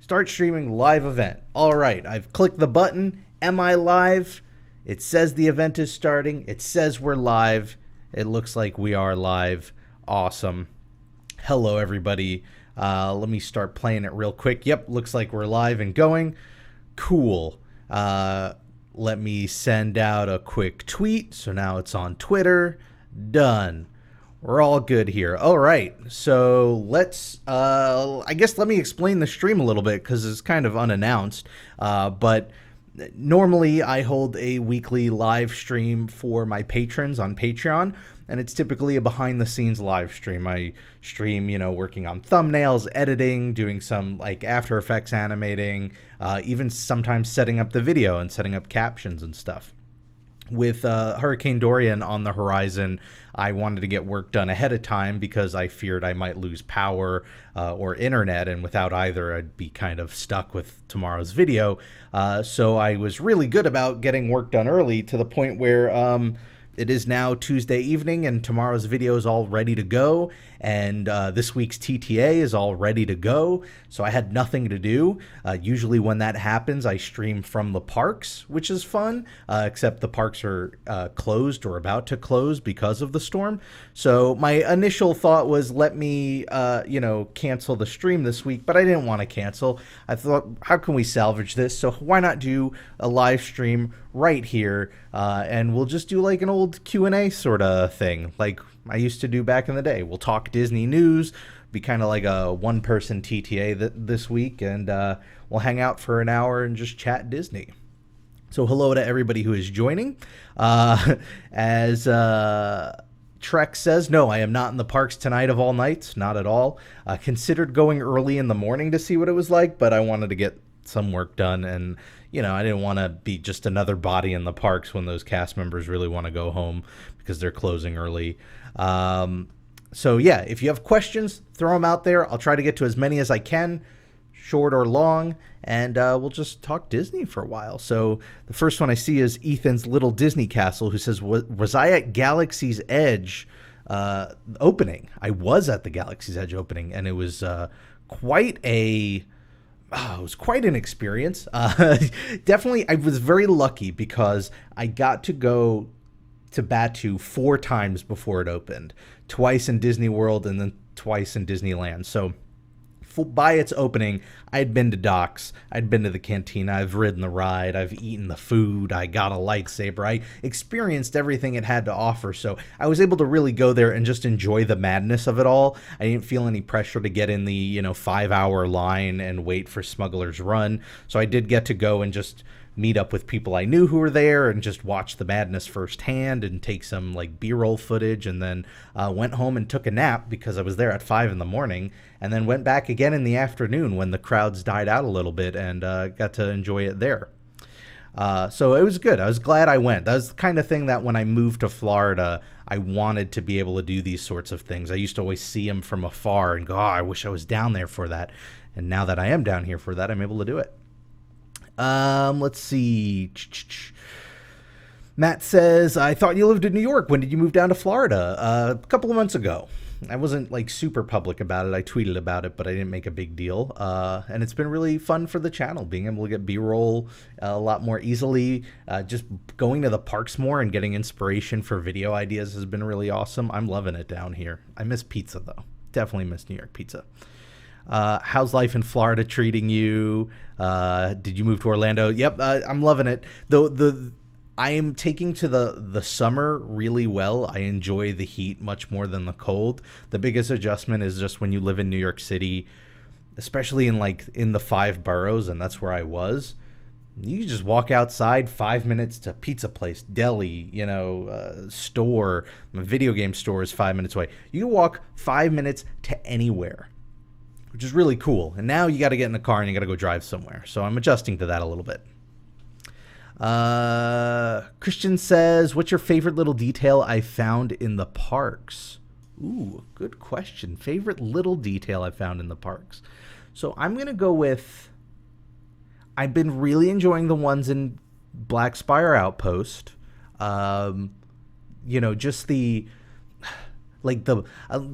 Start streaming live event. All right, I've clicked the button. Am I live? It says the event is starting. It says we're live. It looks like we are live. Awesome. Hello, everybody. Let me start playing it real quick. Yep, looks like we're live and going. Cool. Let me send out a quick tweet. So now it's on Twitter. Done. We're all good here. All right. So let's, I guess let me explain the stream a little bit because it's kind of unannounced. But normally I hold a weekly live stream for my patrons on Patreon, and it's typically a behind the scenes live stream. I stream, working on thumbnails, editing, doing some like After Effects animating, even sometimes setting up the video and setting up captions and stuff. With Hurricane Dorian on the horizon, I wanted to get work done ahead of time because I feared I might lose power or internet, and without either, I'd be kind of stuck with tomorrow's video. So I was really good about getting work done early to the point where it is now Tuesday evening and tomorrow's video is all ready to go, and this week's TTA is all ready to go, so I had nothing to do. Usually when that happens, I stream from the parks, which is fun, except the parks are closed or about to close because of the storm. So my initial thought was let me, cancel the stream this week, but I didn't want to cancel. I thought, how can we salvage this? So why not do a live stream right here, and we'll just do like an old Q&A sort of thing, like I used to do back in the day. We'll talk Disney news, be kind of like a one-person TTA this week, and we'll hang out for an hour and just chat Disney. So hello to everybody who is joining. As Trek says, no, I am not in the parks tonight of all nights, not at all. Considered going early in the morning to see what it was like, but I wanted to get some work done, and I didn't want to be just another body in the parks when those cast members really want to go home because they're closing early. So yeah, if you have questions, throw them out there. I'll try to get to as many as I can, short or long, and we'll just talk Disney for a while. So the first one I see is Ethan's Little Disney Castle, who says, was I at Galaxy's Edge opening? I was at the Galaxy's Edge opening, and it was quite an experience. Definitely, I was very lucky because I got to go to Batu 4 times before it opened. Twice in Disney World and then twice in Disneyland. So by its opening, I'd been to docks, I'd been to the cantina, I've ridden the ride, I've eaten the food, I got a lightsaber, I experienced everything it had to offer, so I was able to really go there and just enjoy the madness of it all. I didn't feel any pressure to get in the 5-hour line and wait for Smuggler's Run, so I did get to go and just meet up with people I knew who were there and just watch the madness firsthand and take some like B-roll footage, and then went home and took a nap because I was there at 5 in the morning, and then went back again in the afternoon when the crowds died out a little bit, and got to enjoy it there. So it was good. I was glad I went. That was the kind of thing that when I moved to Florida, I wanted to be able to do these sorts of things. I used to always see them from afar and go, oh, I wish I was down there for that. And now that I am down here for that, I'm able to do it. Let's see. Matt says, I thought you lived in New York. When did you move down to Florida? A couple of months ago. I wasn't like super public about it. I tweeted about it, but I didn't make a big deal. And it's been really fun for the channel, being able to get B-roll a lot more easily. Just going to the parks more and getting inspiration for video ideas has been really awesome. I'm loving it down here. I miss pizza, though. Definitely miss New York pizza. How's life in Florida treating you? Did you move to Orlando? Yep, I'm loving it. I am taking to the summer really well. I enjoy the heat much more than the cold. The biggest adjustment is just when you live in New York City, especially in the 5 boroughs, and that's where I was. You just walk outside, 5 minutes to pizza place, deli, store. A video game store is 5 minutes away. You can walk 5 minutes to anywhere, which is really cool. And now you got to get in the car and you got to go drive somewhere. So I'm adjusting to that a little bit. Christian says, what's your favorite little detail I found in the parks? Ooh, good question. Favorite little detail I found in the parks. So I'm going to go with, I've been really enjoying the ones in Black Spire Outpost. Just Like the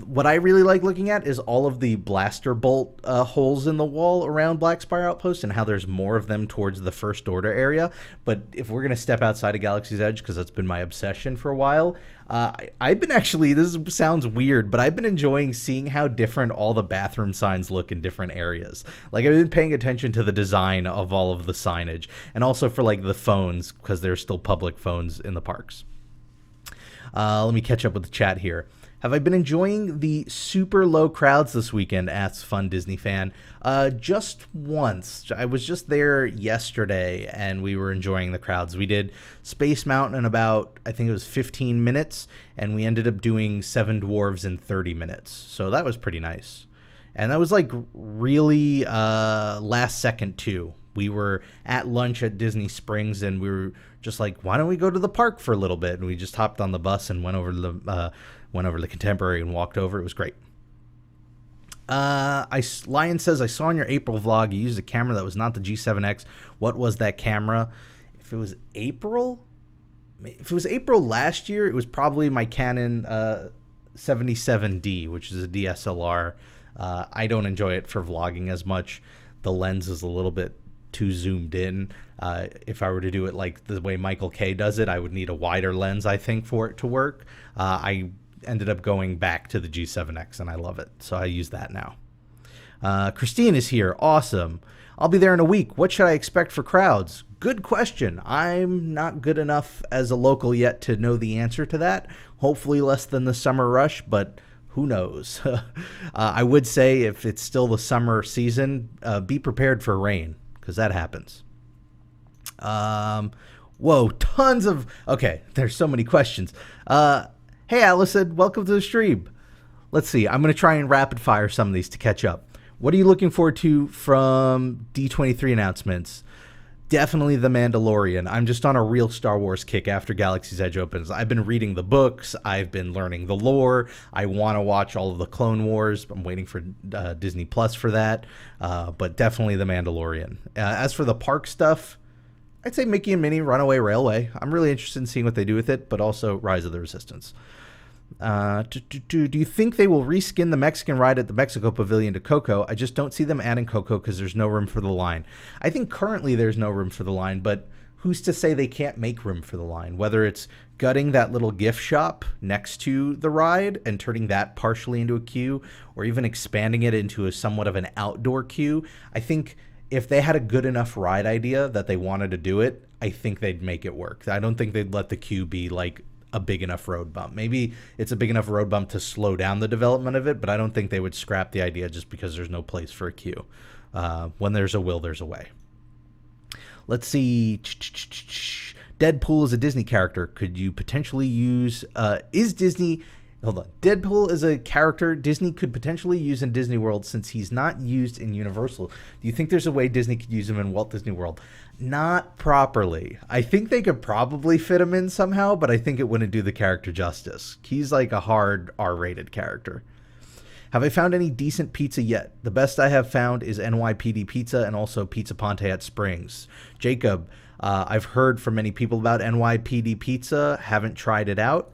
what I really like looking at is all of the blaster bolt holes in the wall around Black Spire Outpost, and how there's more of them towards the First Order area. But if we're gonna step outside of Galaxy's Edge, because that's been my obsession for a while, I've been actually, this sounds weird, but I've been enjoying seeing how different all the bathroom signs look in different areas. Like, I've been paying attention to the design of all of the signage, and also for like the phones, because there's still public phones in the parks. Let me catch up with the chat here. Have I been enjoying the super low crowds this weekend? Asks Fun Disney Fan. Just once. I was just there yesterday, and we were enjoying the crowds. We did Space Mountain in about, I think it was 15 minutes, and we ended up doing Seven Dwarves in 30 minutes. So that was pretty nice. And that was like really last second too. We were at lunch at Disney Springs, and we were just like, why don't we go to the park for a little bit? And we just hopped on the bus and went over to the Contemporary and walked over. It was great. Lion says, I saw in your April vlog you used a camera that was not the G7X. What was that camera? If it was April last year, it was probably my Canon 77D, which is a DSLR. I don't enjoy it for vlogging as much. The lens is a little bit too zoomed in. If I were to do it like the way Michael K does it, I would need a wider lens, I think, for it to work. I ended up going back to the G7X, and I love it, so I use that now. Christine is here. Awesome. I'll be there in a week. What should I expect for crowds? Good question. I'm not good enough as a local yet to know the answer to that. Hopefully less than the summer rush, but who knows? I would say if it's still the summer season, be prepared for rain, because that happens. Whoa, tons of... Okay, there's so many questions. Hey, Allison, welcome to the stream. Let's see. I'm going to try and rapid fire some of these to catch up. What are you looking forward to from D23 announcements? Definitely The Mandalorian. I'm just on a real Star Wars kick after Galaxy's Edge opens. I've been reading the books. I've been learning the lore. I want to watch all of the Clone Wars. I'm waiting for Disney Plus for that. But definitely The Mandalorian. As for the park stuff, I'd say Mickey and Minnie Runaway Railway. I'm really interested in seeing what they do with it, but also Rise of the Resistance. Do you think they will reskin the Mexican ride at the Mexico Pavilion to Coco? I just don't see them adding Coco because there's no room for the line. I think currently there's no room for the line, but who's to say they can't make room for the line? Whether it's gutting that little gift shop next to the ride and turning that partially into a queue, or even expanding it into a somewhat of an outdoor queue. I think if they had a good enough ride idea that they wanted to do it, I think they'd make it work. I don't think they'd let the queue be like a big enough road bump. Maybe it's a big enough road bump to slow down the development of it, but I don't think they would scrap the idea just because there's no place for a queue. When there's a will, there's a way. Let's see. Deadpool is a Disney character. Could you potentially use... Hold on. Deadpool is a character Disney could potentially use in Disney World since he's not used in Universal. Do you think there's a way Disney could use him in Walt Disney World? Not properly. I think they could probably fit him in somehow, but I think it wouldn't do the character justice. He's like a hard R-rated character. Have I found any decent pizza yet? The best I have found is NYPD Pizza and also Pizza Ponte at Springs. Jacob, I've heard from many people about NYPD Pizza. Haven't tried it out.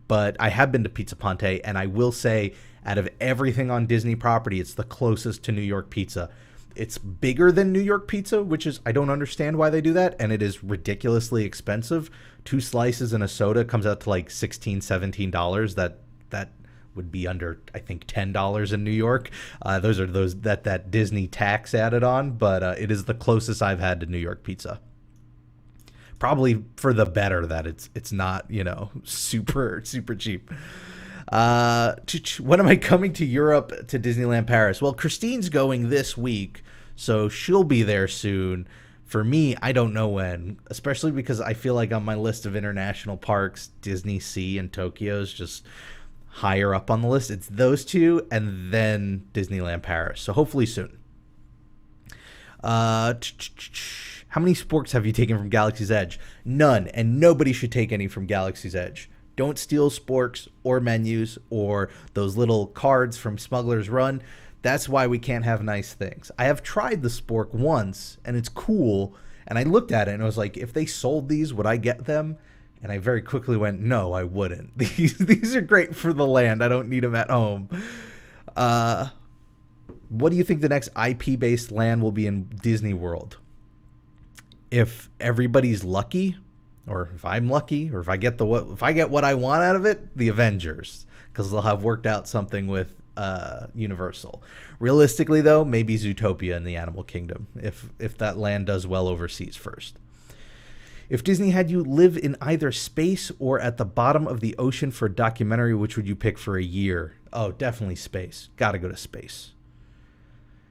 But I have been to Pizza Ponte, and I will say, out of everything on Disney property, it's the closest to New York Pizza. It's bigger than New York Pizza, which is, I don't understand why they do that, and it is ridiculously expensive. 2 slices and a soda comes out to like $16, $17. That would be under, I think, $10 in New York. Those are that Disney tax added on, but it is the closest I've had to New York Pizza. Probably for the better that it's not, super cheap. When am I coming to Europe to Disneyland Paris? Well, Christine's going this week, so she'll be there soon. For me, I don't know when, especially because I feel like on my list of international parks, Disney Sea and Tokyo is just higher up on the list. It's those two and then Disneyland Paris. So hopefully soon. How many sporks have you taken from Galaxy's Edge? None, and nobody should take any from Galaxy's Edge. Don't steal sporks or menus or those little cards from Smuggler's Run. That's why we can't have nice things. I have tried the spork once, and it's cool, and I looked at it, and I was like, if they sold these, would I get them? And I very quickly went, no, I wouldn't. These are great for the land. I don't need them at home. What do you think the next IP-based land will be in Disney World? If everybody's lucky, or if I'm lucky, or if I get what I want out of it, the Avengers, because they'll have worked out something with Universal. Realistically, though, maybe Zootopia in the Animal Kingdom, if that land does well overseas first. If Disney had you live in either space or at the bottom of the ocean for a documentary, which would you pick for a year? Oh, definitely space. Gotta go to space.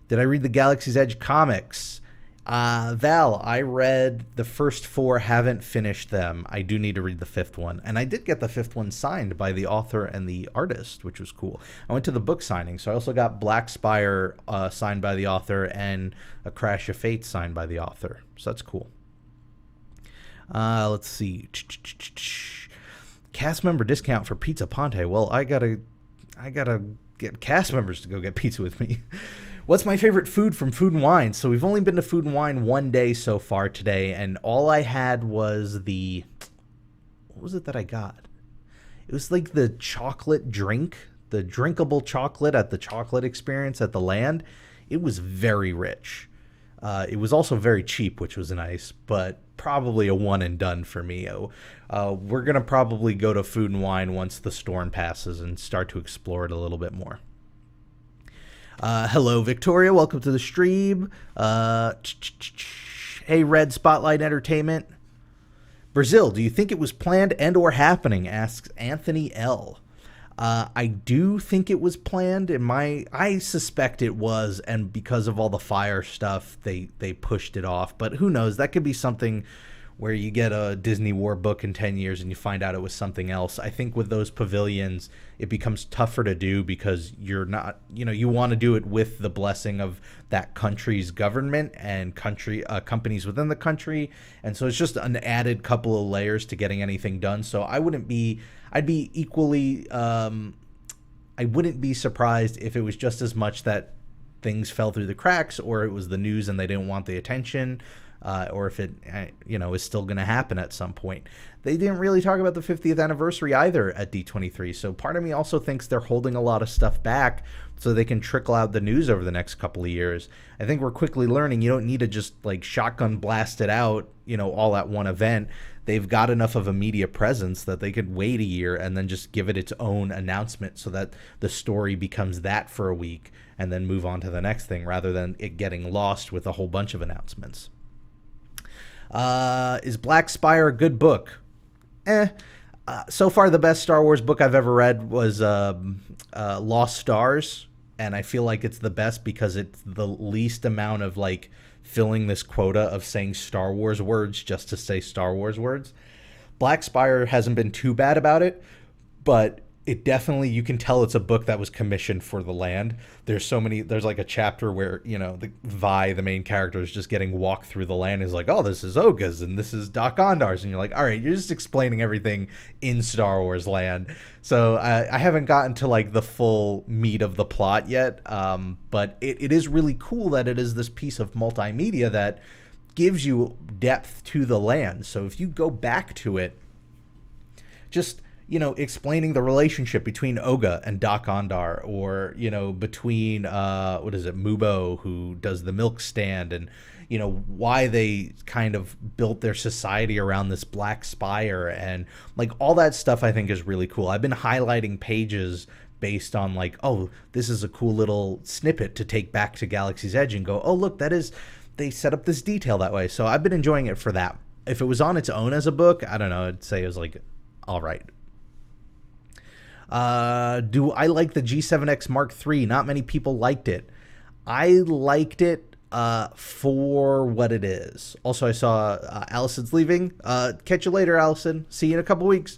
Did I read the Galaxy's Edge comics? Val, I read the first 4, haven't finished them. I do need to read the 5th one. And I did get the 5th one signed by the author and the artist, which was cool. I went to the book signing, so I also got Black Spire signed by the author and A Crash of Fate signed by the author. So that's cool. Let's see. Cast member discount for Pizza Ponte. Well, I gotta get cast members to go get pizza with me. What's my favorite food from Food and Wine? So we've only been to Food and Wine one day so far today, and all I had was what was it that I got? It was like the chocolate drink, the drinkable chocolate at the Chocolate Experience at the Land. It was very rich. It was also very cheap, which was nice, but probably a one and done for me. We're going to probably go to Food and Wine once the storm passes and start to explore it a little bit more. Hello, Victoria. Welcome to the stream. Hey, Red Spotlight Entertainment. Brazil, do you think it was planned and or happening? Asks Anthony L. I do think it was planned. I suspect it was, and because of all the fire stuff, they pushed it off. But who knows? That could be something where you get a Disney War book in 10 years and you find out it was something else. I think with those pavilions, it becomes tougher to do because you're not, you want to do it with the blessing of that country's government and companies within the country. And so it's just an added couple of layers to getting anything done. So I wouldn't be surprised if it was just as much that things fell through the cracks, or it was the news and they didn't want the attention, or if it, is still going to happen at some point. They didn't really talk about the 50th anniversary either at D23. So part of me also thinks they're holding a lot of stuff back so they can trickle out the news over the next couple of years. I think we're quickly learning you don't need to just like shotgun blast it out, all at one event. They've got enough of a media presence that they could wait a year and then just give it its own announcement so that the story becomes that for a week and then move on to the next thing rather than it getting lost with a whole bunch of announcements. Is Black Spire a good book? So far the best Star Wars book I've ever read was Lost Stars, and I feel like it's the best because it's the least amount of like filling this quota of saying Star Wars words just to say Star Wars words. Black Spire hasn't been too bad about it, but it definitely, you can tell it's a book that was commissioned for the land. There's like a chapter where, the main character is just getting walked through the land. Is like, oh, this is Oga's and this is Doc Ondar's. And you're like, all right, you're just explaining everything in Star Wars land. So I haven't gotten to like the full meat of the plot yet. But it is really cool that it is this piece of multimedia that gives you depth to the land. So if you go back to it, just explaining the relationship between Oga and Doc Ondar, or, between, Mubo, who does the milk stand, and, why they kind of built their society around this Black Spire, and like all that stuff I think is really cool. I've been highlighting pages based on like, oh, this is a cool little snippet to take back to Galaxy's Edge and go, oh, look, they set up this detail that way. So I've been enjoying it for that. If it was on its own as a book, I don't know, I'd say it was like, all right. Do I like the G7X Mark III? Not many people liked it. I liked it for what it is. Also, I saw Allison's leaving. Catch you later, Allison. See you in a couple weeks.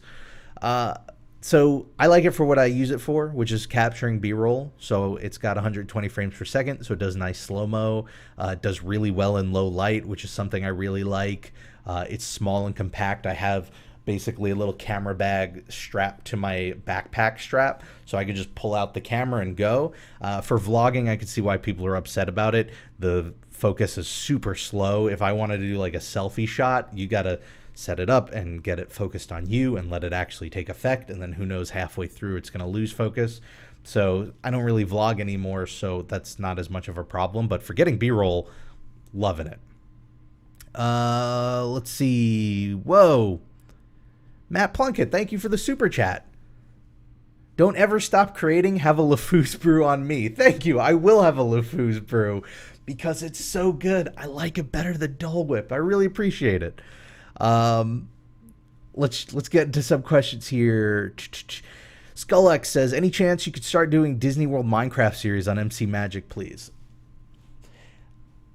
So I like it for what I use it for, which is capturing B-roll. So it's got 120 frames per second, so it does nice slow-mo. It does really well in low light, which is something I really like. It's small and compact. I have basically a little camera bag strapped to my backpack strap, so I could just pull out the camera and go. For vlogging, I could see why people are upset about it. The focus is super slow. If I wanted to do like a selfie shot, you gotta set it up and get it focused on you and let it actually take effect. And then who knows, halfway through it's going to lose focus. So I don't really vlog anymore, so that's not as much of a problem. But for getting B-roll, loving it. Let's see. Whoa. Matt Plunkett, thank you for the super chat. Don't ever stop creating. Have a LeFou's brew on me. Thank you. I will have a LeFou's brew because it's so good. I like it better than Dole Whip. I really appreciate it. Let's get into some questions here. SkullX says, any chance you could start doing Disney World Minecraft series on MC Magic, please?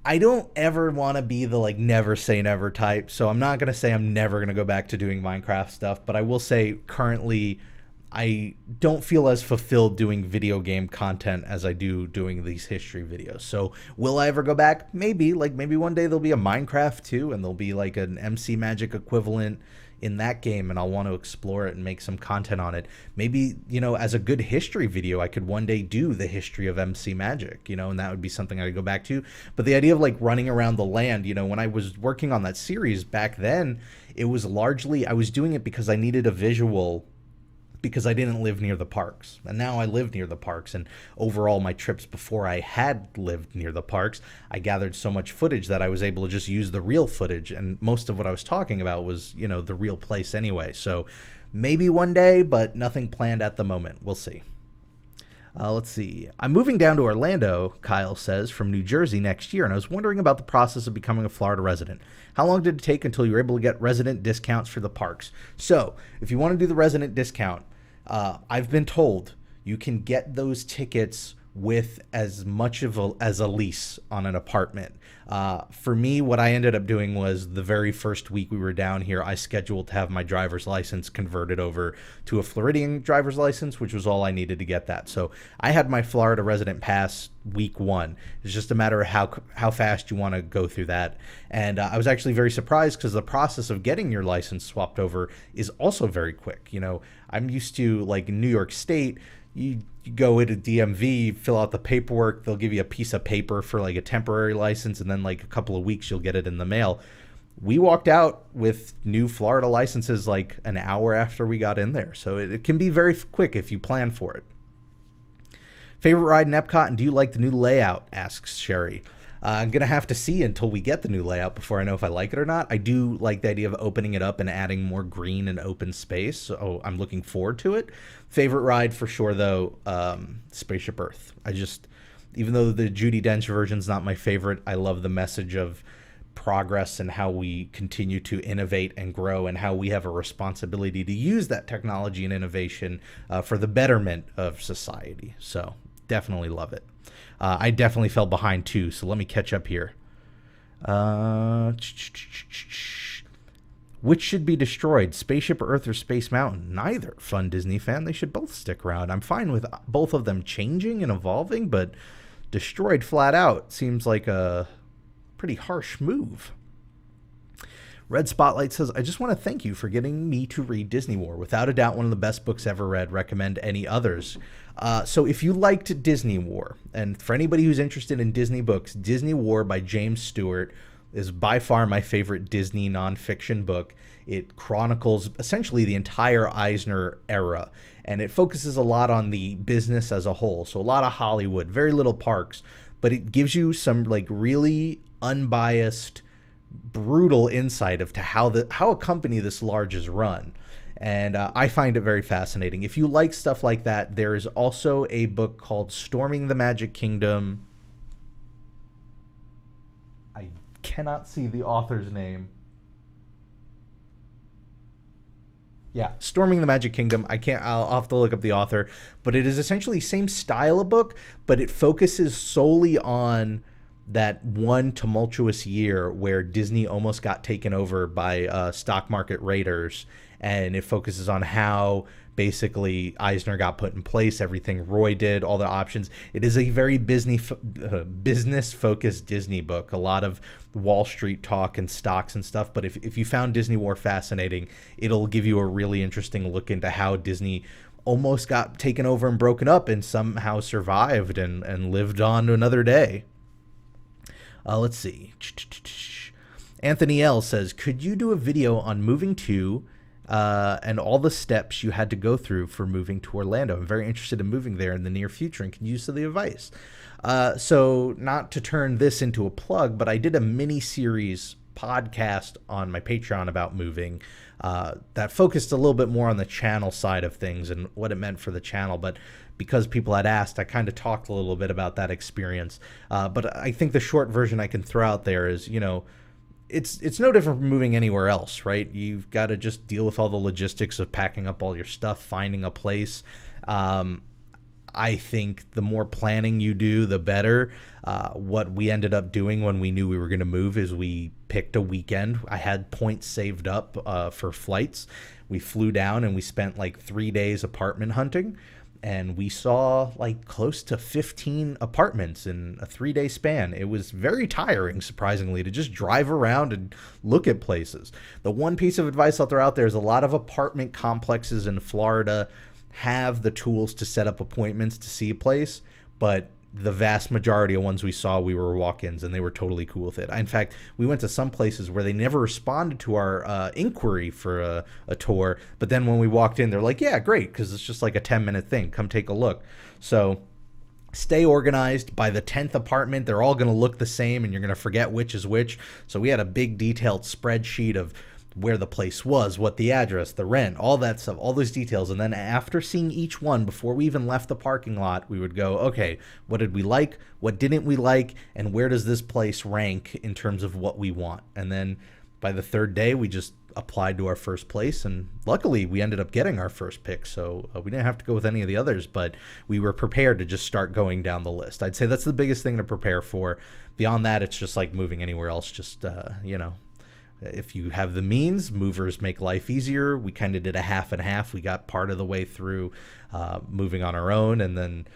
I don't ever want to be the like never say never type, so I'm not going to say I'm never going to go back to doing Minecraft stuff, but I will say currently I don't feel as fulfilled doing video game content as I do doing these history videos. So will I ever go back? Maybe. Like maybe one day there'll be a Minecraft too, and there'll be like an MC Magic equivalent in that game, and I'll want to explore it and make some content on it. Maybe, you know, as a good history video, I could one day do the history of MC Magic, you know, and that would be something I could go back to. But the idea of like running around the land, you know, when I was working on that series back then, it was largely, I was doing it because I needed a visual because I didn't live near the parks. And now I live near the parks, and overall my trips before I had lived near the parks, I gathered so much footage that I was able to just use the real footage, and most of what I was talking about was, you know, the real place anyway. So maybe one day, but nothing planned at the moment. We'll see. Let's see. I'm moving down to Orlando, Kyle says, from New Jersey next year, and I was wondering about the process of becoming a Florida resident. How long did it take until you were able to get resident discounts for the parks? So, if you want to do the resident discount, I've been told you can get those tickets with as much as a lease on an apartment. For me, what I ended up doing was the very first week we were down here, I scheduled to have my driver's license converted over to a Floridian driver's license, which was all I needed to get that. So I had my Florida resident pass week 1. It's just a matter of how fast you want to go through that. And I was actually very surprised because the process of getting your license swapped over is also very quick. You know, I'm used to, like in New York State, you go into DMV, fill out the paperwork, they'll give you a piece of paper for like a temporary license, and then like a couple of weeks you'll get it in the mail. We walked out with new Florida licenses like an hour after we got in there, so it can be very quick if you plan for it. Favorite ride in Epcot, and do you like the new layout, asks Sherry. I'm going to have to see until we get the new layout before I know if I like it or not. I do like the idea of opening it up and adding more green and open space, so I'm looking forward to it. Favorite ride for sure, though, Spaceship Earth. Even though the Judi Dench version's not my favorite, I love the message of progress and how we continue to innovate and grow, and how we have a responsibility to use that technology and innovation for the betterment of society. So definitely love it. I definitely fell behind too, so let me catch up here. Which should be destroyed, Spaceship Earth or Space Mountain? Neither. Fun Disney fan, they should both stick around. I'm fine with both of them changing and evolving, but destroyed flat out seems like a pretty harsh move. Red Spotlight says, I just want to thank you for getting me to read Disney War. Without a doubt, one of the best books ever read. Recommend any others. So if you liked Disney War, and for anybody who's interested in Disney books, Disney War by James Stewart is by far my favorite Disney nonfiction book. It chronicles essentially the entire Eisner era, and it focuses a lot on the business as a whole. So a lot of Hollywood, very little parks, but it gives you some like really unbiased, brutal insight of to how a company this large is run. And I find it very fascinating. If you like stuff like that, there is also a book called Storming the Magic Kingdom. I cannot see the author's name. Yeah, Storming the Magic Kingdom. I'll have to look up the author, but it is essentially same style of book, but it focuses solely on that one tumultuous year where Disney almost got taken over by stock market raiders, and it focuses on how basically Eisner got put in place, everything Roy did, all the options. It is a very business-focused Disney book, a lot of Wall Street talk and stocks and stuff, but if you found Disney War fascinating, it'll give you a really interesting look into how Disney almost got taken over and broken up and somehow survived and lived on to another day. Let's see. Anthony L says, could you do a video on moving to and all the steps you had to go through for moving to Orlando? I'm very interested in moving there in the near future and can use the advice. So not to turn this into a plug, but I did a mini series podcast on my Patreon about moving that focused a little bit more on the channel side of things and what it meant for the channel. But because people had asked, I kind of talked a little bit about that experience. But I think the short version I can throw out there is, you know, it's no different from moving anywhere else, right? You've got to just deal with all the logistics of packing up all your stuff, finding a place. I think the more planning you do, the better. What we ended up doing when we knew we were going to move is we picked a weekend. I had points saved up for flights. We flew down and we spent like 3 days apartment hunting. And we saw like close to 15 apartments in a 3-day span. It was very tiring, surprisingly, to just drive around and look at places. The one piece of advice I'll throw out there is a lot of apartment complexes in Florida have the tools to set up appointments to see a place, but the vast majority of ones we saw, we were walk-ins, and they were totally cool with it. In fact, we went to some places where they never responded to our inquiry for a tour, but then when we walked in, they're like, yeah, great, because it's just like a 10-minute thing. Come take a look. So stay organized. By the 10th apartment, they're all going to look the same, and you're going to forget which is which. So we had a big detailed spreadsheet of where the place was, what the address, the rent, all that stuff, all those details. And then after seeing each one, before we even left the parking lot, we would go, okay, what did we like? What didn't we like? And where does this place rank in terms of what we want? And then by the third day, we just applied to our first place. And luckily, we ended up getting our first pick. So we didn't have to go with any of the others, but we were prepared to just start going down the list. I'd say that's the biggest thing to prepare for. Beyond that, it's just like moving anywhere else. Just, if you have the means, movers make life easier. We kind of did a half and half. We got part of the way through moving on our own. And then,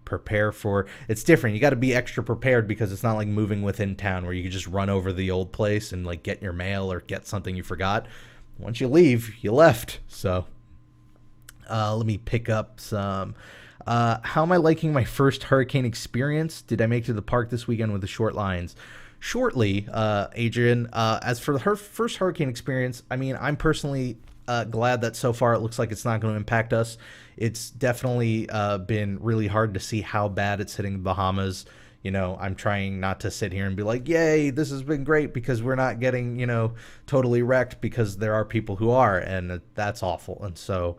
prepare for, it's different. You got to be extra prepared because it's not like moving within town where you can just run over the old place and like get your mail or get something you forgot. Once you leave, you left. So let me pick up some. How am I liking my first hurricane experience? Did I make it to the park this weekend with the short lines? Shortly, Adrian, as for her first hurricane experience, I mean, I'm personally glad that so far it looks like it's not going to impact us. It's definitely been really hard to see how bad it's hitting the Bahamas. You know, I'm trying not to sit here and be like, yay, this has been great because we're not getting, totally wrecked, because there are people who are, and that's awful. And so,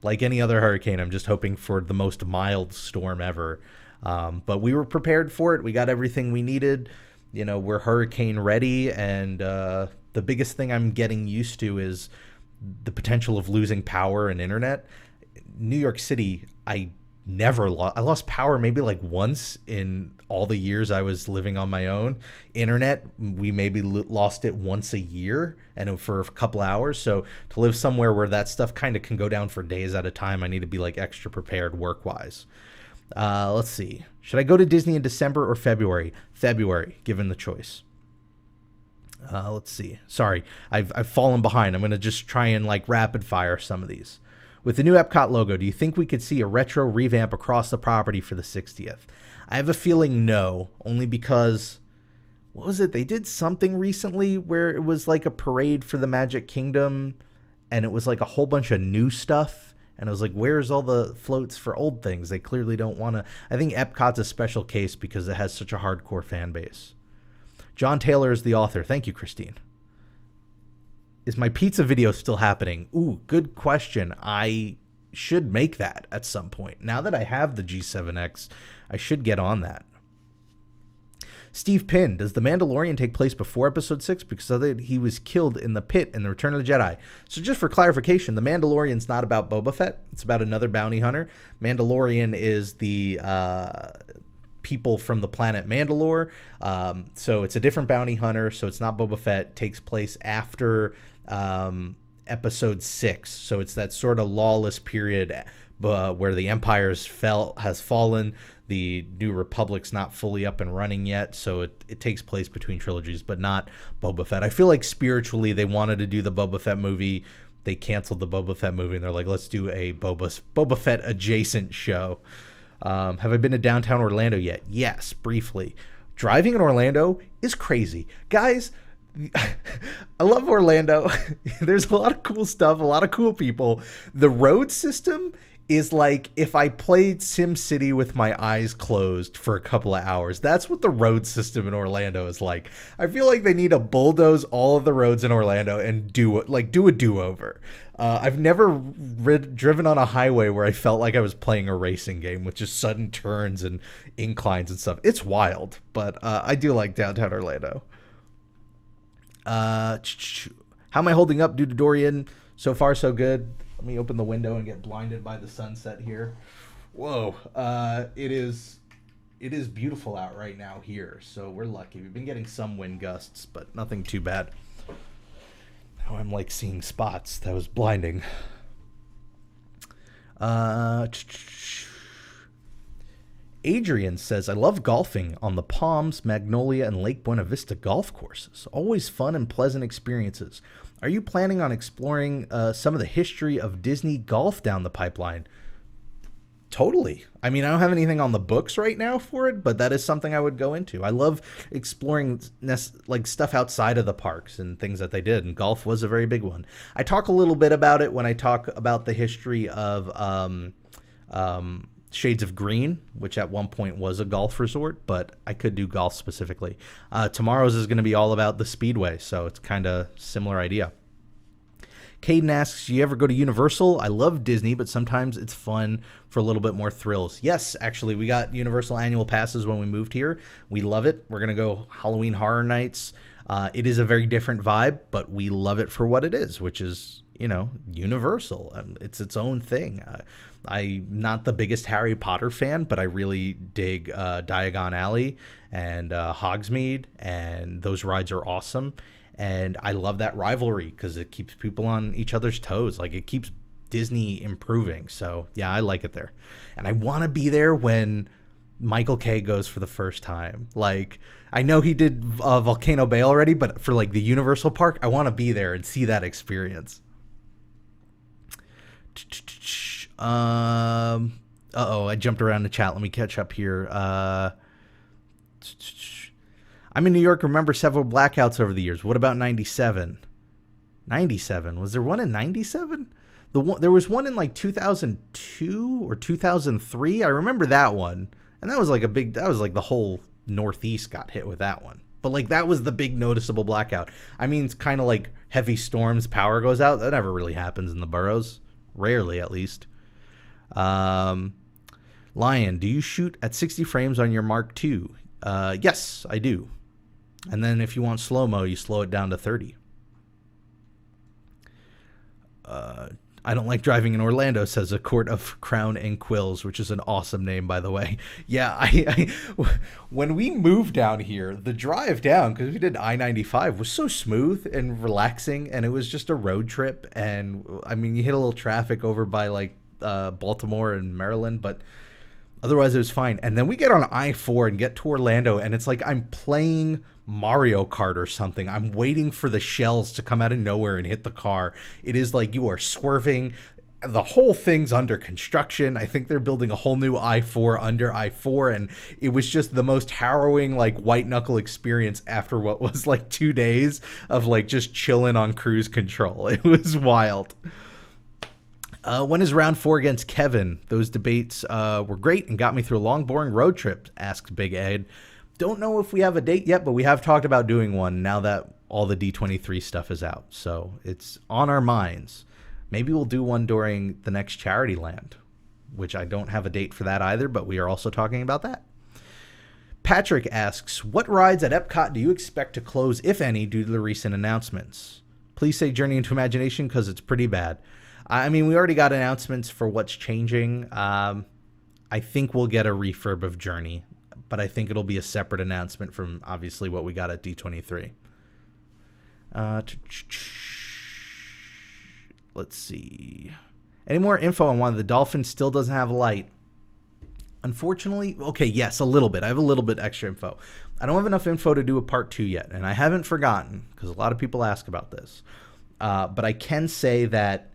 like any other hurricane, I'm just hoping for the most mild storm ever. But we were prepared for it. We got everything we needed. We're hurricane ready, and the biggest thing I'm getting used to is the potential of losing power and internet. New York City, I lost power maybe like once in all the years I was living on my own. Internet, we maybe lost it once a year and for a couple hours. So to live somewhere where that stuff kind of can go down for days at a time, I need to be like extra prepared work-wise. Let's see. Should I go to Disney in December or February? February, given the choice. Let's see. Sorry, I've fallen behind. I'm going to just try and like rapid fire some of these. With the new Epcot logo, do you think we could see a retro revamp across the property for the 60th? I have a feeling no, only because, what was it? They did something recently where it was like a parade for the Magic Kingdom, and it was like a whole bunch of new stuff. And I was like, where's all the floats for old things? They clearly don't want to. I think Epcot's a special case because it has such a hardcore fan base. John Taylor is the author. Thank you, Christine. Is my pizza video still happening? Ooh, good question. I should make that at some point. Now that I have the G7X, I should get on that. Steve Pinn, does The Mandalorian take place before Episode 6? Because I thought he was killed in the pit in The Return of the Jedi. So just for clarification, The Mandalorian's not about Boba Fett. It's about another bounty hunter. Mandalorian is the people from the planet Mandalore. So it's a different bounty hunter. So it's not Boba Fett. It takes place after Episode 6. So it's that sort of lawless period where the Empire has fallen. The New Republic's not fully up and running yet, so it takes place between trilogies, but not Boba Fett. I feel like spiritually they wanted to do the Boba Fett movie. They canceled the Boba Fett movie, and they're like, let's do a Boba Fett adjacent show. Have I been to downtown Orlando yet? Yes, briefly. Driving in Orlando is crazy. Guys, I love Orlando. There's a lot of cool stuff, a lot of cool people. The road system is like if I played SimCity with my eyes closed for a couple of hours. That's what the road system in Orlando is like. I feel like they need to bulldoze all of the roads in Orlando and do a do-over. I've never driven on a highway where I felt like I was playing a racing game with just sudden turns and inclines and stuff. It's wild, but I do like downtown Orlando. How am I holding up due to Dorian? So far, so good. Let me open the window and get blinded by the sunset here. Whoa. It is beautiful out right now here, so we're lucky. We've been getting some wind gusts, but nothing too bad. Now I'm like seeing spots. That was blinding. Adrian says, I love golfing on the Palms, Magnolia, and Lake Buena Vista golf courses. Always fun and pleasant experiences. Are you planning on exploring some of the history of Disney golf down the pipeline? Totally. I mean, I don't have anything on the books right now for it, but that is something I would go into. I love exploring like stuff outside of the parks and things that they did, and golf was a very big one. I talk a little bit about it when I talk about the history of Shades of Green, which at one point was a golf resort, but I could do golf specifically. Tomorrow's is going to be all about the Speedway, so it's kind of similar idea. Caden asks, do you ever go to Universal? I love Disney, but sometimes it's fun for a little bit more thrills. Yes, actually, we got Universal annual passes when we moved here. We love it. We're going to go Halloween Horror Nights. It is a very different vibe, but we love it for what it is, which is, Universal. It's its own thing. I'm not the biggest Harry Potter fan, but I really dig Diagon Alley and Hogsmeade, and those rides are awesome. And I love that rivalry because it keeps people on each other's toes. Like, it keeps Disney improving. So, yeah, I like it there. And I want to be there when Michael K goes for the first time. Like, I know he did Volcano Bay already, but for, like, the Universal Park, I want to be there and see that experience. Uh-oh, I jumped around the chat. Let me catch up here. I'm in New York. Remember several blackouts over the years. What about 97? 97. Was there one in 97? There was one in like 2002 or 2003. I remember that one. And that was like the whole Northeast got hit with that one. But like that was the big noticeable blackout. I mean, it's kind of like heavy storms, power goes out. That never really happens in the boroughs. Rarely, at least. Lion, do you shoot at 60 frames on your Mark II? Yes, I do. And then if you want slow-mo, you slow it down to 30. I don't like driving in Orlando, says a Court of Crown and Quills, which is an awesome name, by the way. Yeah, when we moved down here, the drive down, because we did I-95, was so smooth and relaxing, and it was just a road trip. And, I mean, you hit a little traffic over by, like, Baltimore and Maryland, but otherwise it was fine. And then we get on I-4 and get to Orlando, and it's like I'm playing Mario Kart or something. I'm waiting for the shells to come out of nowhere and hit the car. It is like you are swerving. The whole thing's under construction. I think they're building a whole new I-4 under I-4, and it was just the most harrowing, like, white knuckle experience after what was like 2 days of like just chilling on cruise control. It was wild. When is round 4 against Kevin? Those debates were great and got me through a long, boring road trip, asks Big Ed. Don't know if we have a date yet, but we have talked about doing one now that all the D23 stuff is out. So it's on our minds. Maybe we'll do one during the next Charity Land, which I don't have a date for that either, but we are also talking about that. Patrick asks, what rides at Epcot do you expect to close, if any, due to the recent announcements? Please say Journey into Imagination, because it's pretty bad. I mean, we already got announcements for what's changing. I think we'll get a refurb of Journey, but I think it'll be a separate announcement from, obviously, what we got at D23. Let's see. Any more info on why the Dolphin still doesn't have a light? Unfortunately, okay, yes, a little bit. I have a little bit extra info. I don't have enough info to do a part 2 yet, and I haven't forgotten, because a lot of people ask about this. But I can say that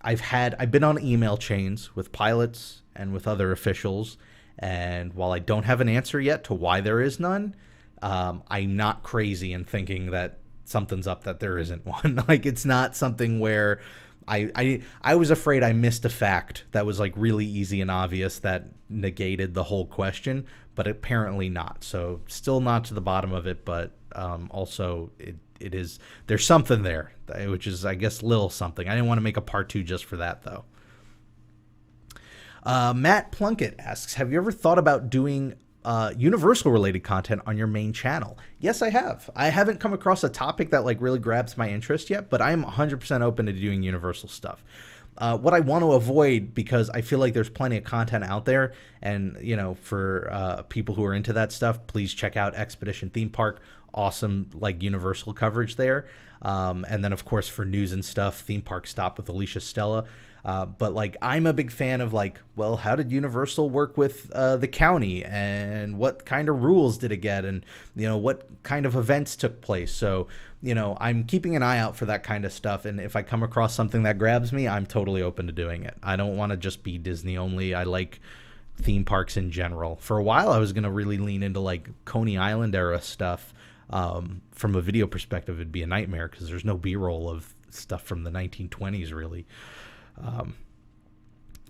I've been on email chains with pilots and with other officials, And while I don't have an answer yet to why there is none, I'm not crazy in thinking that something's up that there isn't one. Like, it's not something where I was afraid I missed a fact that was like really easy and obvious that negated the whole question, but apparently not. So still not to the bottom of it, but also it is, there's something there, which is, I guess, little something. I didn't want to make a part 2 just for that, though. Matt Plunkett asks, have you ever thought about doing Universal related content on your main channel? Yes, I have. I haven't come across a topic that like really grabs my interest yet, but I am 100% open to doing Universal stuff. What I want to avoid, because I feel like there's plenty of content out there, and you know, for people who are into that stuff, please check out Expedition Theme Park. Awesome, like, Universal coverage there. And then of course for news and stuff, Theme Park Stop with Alicia Stella. But like, I'm a big fan of like, well, how did Universal work with the county, and what kind of rules did it get, and you know, what kind of events took place. So you know, I'm keeping an eye out for that kind of stuff, and if I come across something that grabs me, I'm totally open to doing it. I don't want to just be Disney only. I like theme parks in general. For a while I was going to really lean into like Coney Island era stuff. From a video perspective, it'd be a nightmare because there's no B-roll of stuff from the 1920s really.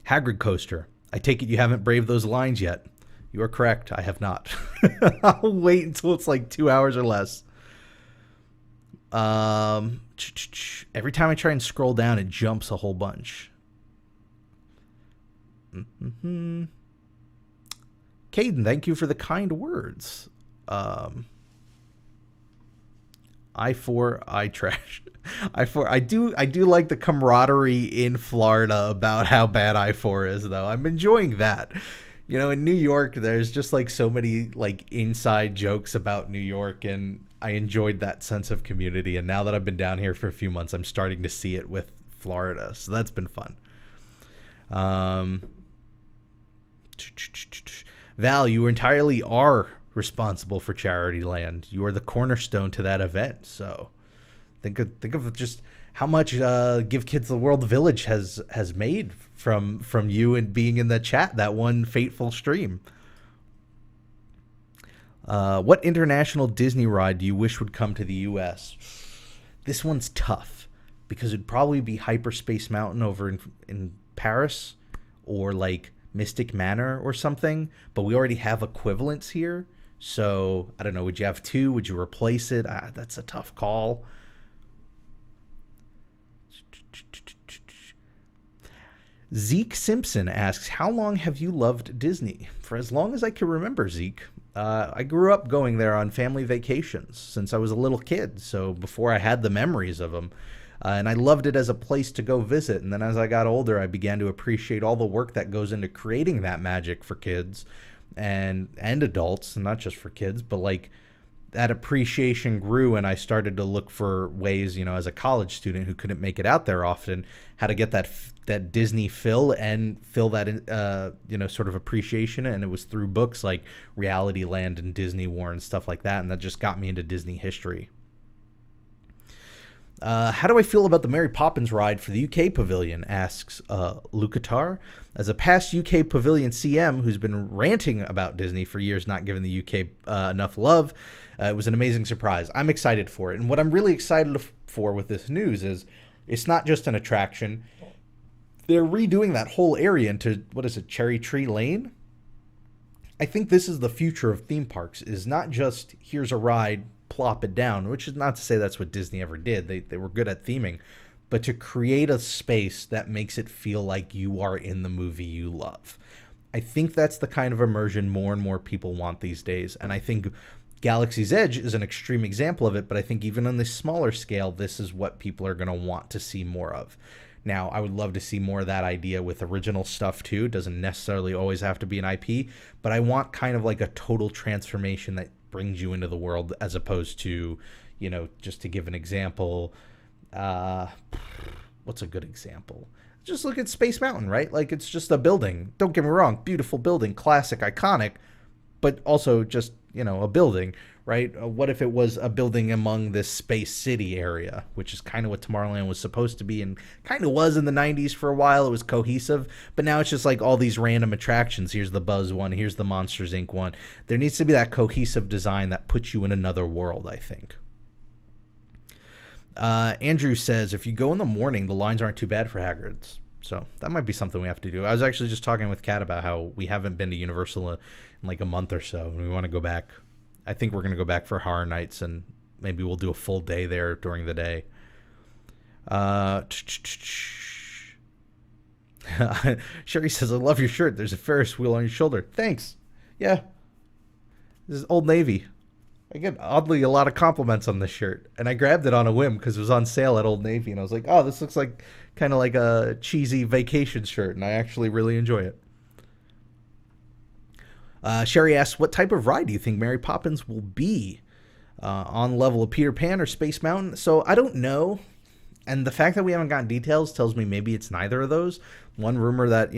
Hagrid Coaster, I take it you haven't braved those lines yet. You are correct, I have not. I'll wait until it's like 2 hours or less. Every time I try and scroll down, it jumps a whole bunch. Caden, thank you for the kind words. I trash. I do like the camaraderie in Florida about how bad I-4 is, though. I'm enjoying that. You know, in New York, there's just like so many like inside jokes about New York, and I enjoyed that sense of community. And now that I've been down here for a few months, I'm starting to see it with Florida, so that's been fun. Val, you entirely are responsible for Charity Land. You are the cornerstone to that event. So think of just how much Give Kids the World Village has made from you and being in the chat that one fateful stream. What international Disney ride do you wish would come to the US? This one's tough because it'd probably be Hyperspace Mountain over in Paris, or like Mystic Manor or something, but we already have equivalents here. So I don't know, would you have two? Would you replace it? That's a tough call. Zeke Simpson asks, how long have you loved Disney? For as long as I can remember, Zeke. I grew up going there on family vacations since I was a little kid, so before I had the memories of them. And I loved it as a place to go visit. And then as I got older, I began to appreciate all the work that goes into creating that magic for kids and adults, and not just for kids, but like that appreciation grew, and I started to look for ways, you know, as a college student who couldn't make it out there often, how to get that Disney fill and fill that you know, sort of appreciation. And it was through books like Reality Land and Disney War and stuff like that, and that just got me into Disney history. How do I feel about the Mary Poppins ride for the UK Pavilion, asks Lucatar. As a past UK Pavilion CM who's been ranting about Disney for years not giving the UK enough love, it was an amazing surprise. I'm excited for it. And what I'm really excited for with this news is it's not just an attraction. They're redoing that whole area into, what is it, Cherry Tree Lane? I think this is the future of theme parks, is not just here's a ride, plop it down, which is not to say that's what Disney ever did. They were good at theming, but to create a space that makes it feel like you are in the movie you love. I think that's the kind of immersion more and more people want these days, and I think Galaxy's Edge is an extreme example of it, but I think even on this smaller scale, this is what people are going to want to see more of. Now, I would love to see more of that idea with original stuff too. It doesn't necessarily always have to be an IP, but I want kind of like a total transformation that brings you into the world, as opposed to, you know, just to give an example, what's a good example? Just look at Space Mountain, right? Like, it's just a building. Don't get me wrong, beautiful building, classic, iconic, but also just, a building, right? What if it was a building among this space city area, which is kind of what Tomorrowland was supposed to be and kind of was in the 90s for a while. It was cohesive, but now it's just like all these random attractions. Here's the Buzz one, here's the Monsters Inc. one. There needs to be that cohesive design that puts you in another world, I think. Andrew says, if you go in the morning, the lines aren't too bad for Hagrid's. So that might be something we have to do. I was actually just talking with Kat about how we haven't been to Universal in like a month or so, and we want to go back. I think we're going to go back for Horror Nights, and maybe we'll do a full day there during the day. Sherry says, I love your shirt. There's a Ferris wheel on your shoulder. Thanks. Yeah. This is Old Navy. I get oddly a lot of compliments on this shirt, and I grabbed it on a whim because it was on sale at Old Navy, and I was like, oh, this looks like kind of like a cheesy vacation shirt, and I actually really enjoy it. Sherry asks, what type of ride do you think Mary Poppins will be? On level of Peter Pan or Space Mountain? So I don't know. And the fact that we haven't gotten details tells me maybe it's neither of those. One rumor that,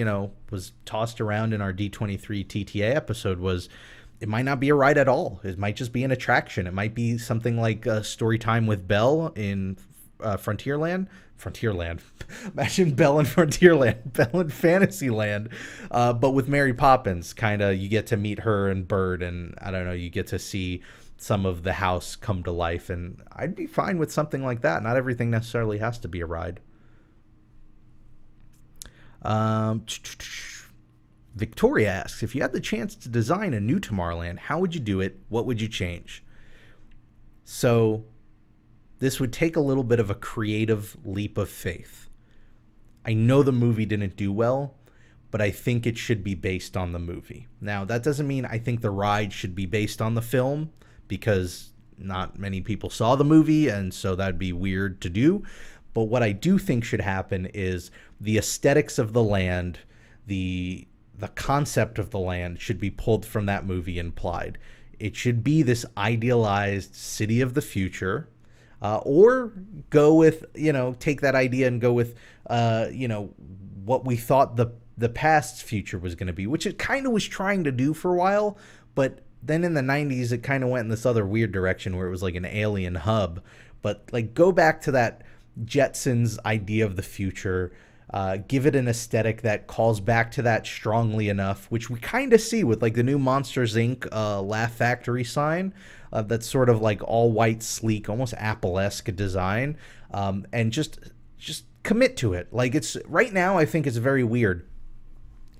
was tossed around in our D23 TTA episode was it might not be a ride at all. It might just be an attraction. It might be something like Story Time with Belle in Frontierland. Imagine Belle in Frontierland. Belle in Fantasyland. But with Mary Poppins, kind of you get to meet her and Bird, and I don't know, you get to see some of the house come to life, and I'd be fine with something like that. Not everything necessarily has to be a ride. Victoria asks, if you had the chance to design a new Tomorrowland, how would you do it? What would you change? So this would take a little bit of a creative leap of faith. I know the movie didn't do well, but I think it should be based on the movie. Now, that doesn't mean I think the ride should be based on the film, because not many people saw the movie, and so that'd be weird to do. But what I do think should happen is the aesthetics of the land, the concept of the land should be pulled from that movie and applied. It should be this idealized city of the future, or go with, take that idea and go with, what we thought the past's future was going to be, which it kind of was trying to do for a while. But then in the 90s, it kind of went in this other weird direction where it was like an alien hub. But like, go back to that Jetsons idea of the future. Give it an aesthetic that calls back to that strongly enough, which we kind of see with like the new Monsters Inc. Laugh Factory sign. That's sort of like all white, sleek, almost Apple-esque design. And just commit to it. Like, it's right now, I think it's very weird.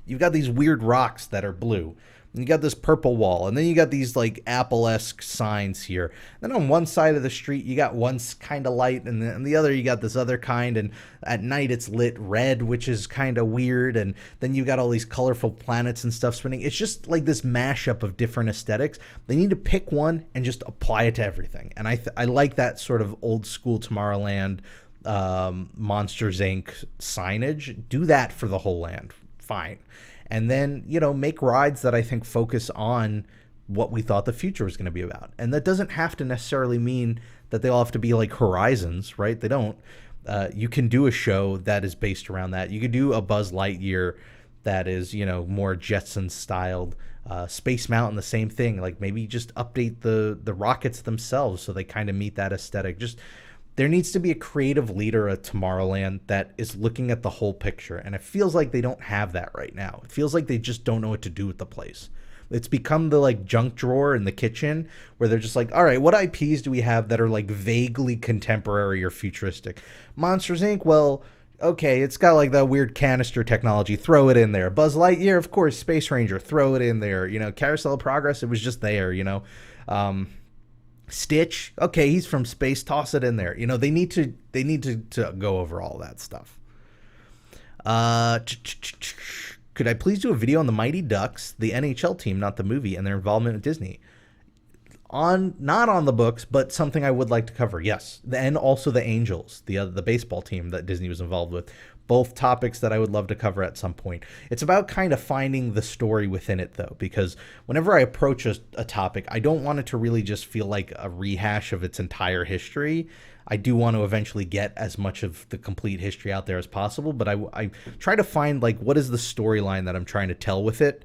You've got these weird rocks that are blue. And you got this purple wall, and then you got these like Apple-esque signs here. Then on one side of the street, you got one kind of light, and then on the other, you got this other kind. And at night, it's lit red, which is kind of weird. And then you got all these colorful planets and stuff spinning. It's just like this mashup of different aesthetics. They need to pick one and just apply it to everything. And I like that sort of old school Tomorrowland, Monsters Inc. signage. Do that for the whole land. Fine. And then, make rides that I think focus on what we thought the future was going to be about. And that doesn't have to necessarily mean that they all have to be like Horizons, right? They don't. You can do a show that is based around that. You could do a Buzz Lightyear that is, more Jetsons styled. Space Mountain, the same thing. Like, maybe just update the rockets themselves so they kind of meet that aesthetic. Just, there needs to be a creative leader at Tomorrowland that is looking at the whole picture. And it feels like they don't have that right now. It feels like they just don't know what to do with the place. It's become the like junk drawer in the kitchen where they're just like, all right, what IPs do we have that are like vaguely contemporary or futuristic? Monsters Inc. Well, okay, it's got like that weird canister technology. Throw it in there. Buzz Lightyear, of course. Space Ranger, throw it in there. Carousel of Progress, it was just there, Stitch, okay, he's from space, toss it in there. They need to go over all that stuff. Could I please do a video on the Mighty Ducks, the NHL team, not the movie, and their involvement with Disney? Not on the books, but something I would like to cover, yes. And also the Angels, the baseball team that Disney was involved with. Both topics that I would love to cover at some point. It's about kind of finding the story within it, though, because whenever I approach a topic, I don't want it to really just feel like a rehash of its entire history. I do want to eventually get as much of the complete history out there as possible, but I try to find, like, what is the storyline that I'm trying to tell with it?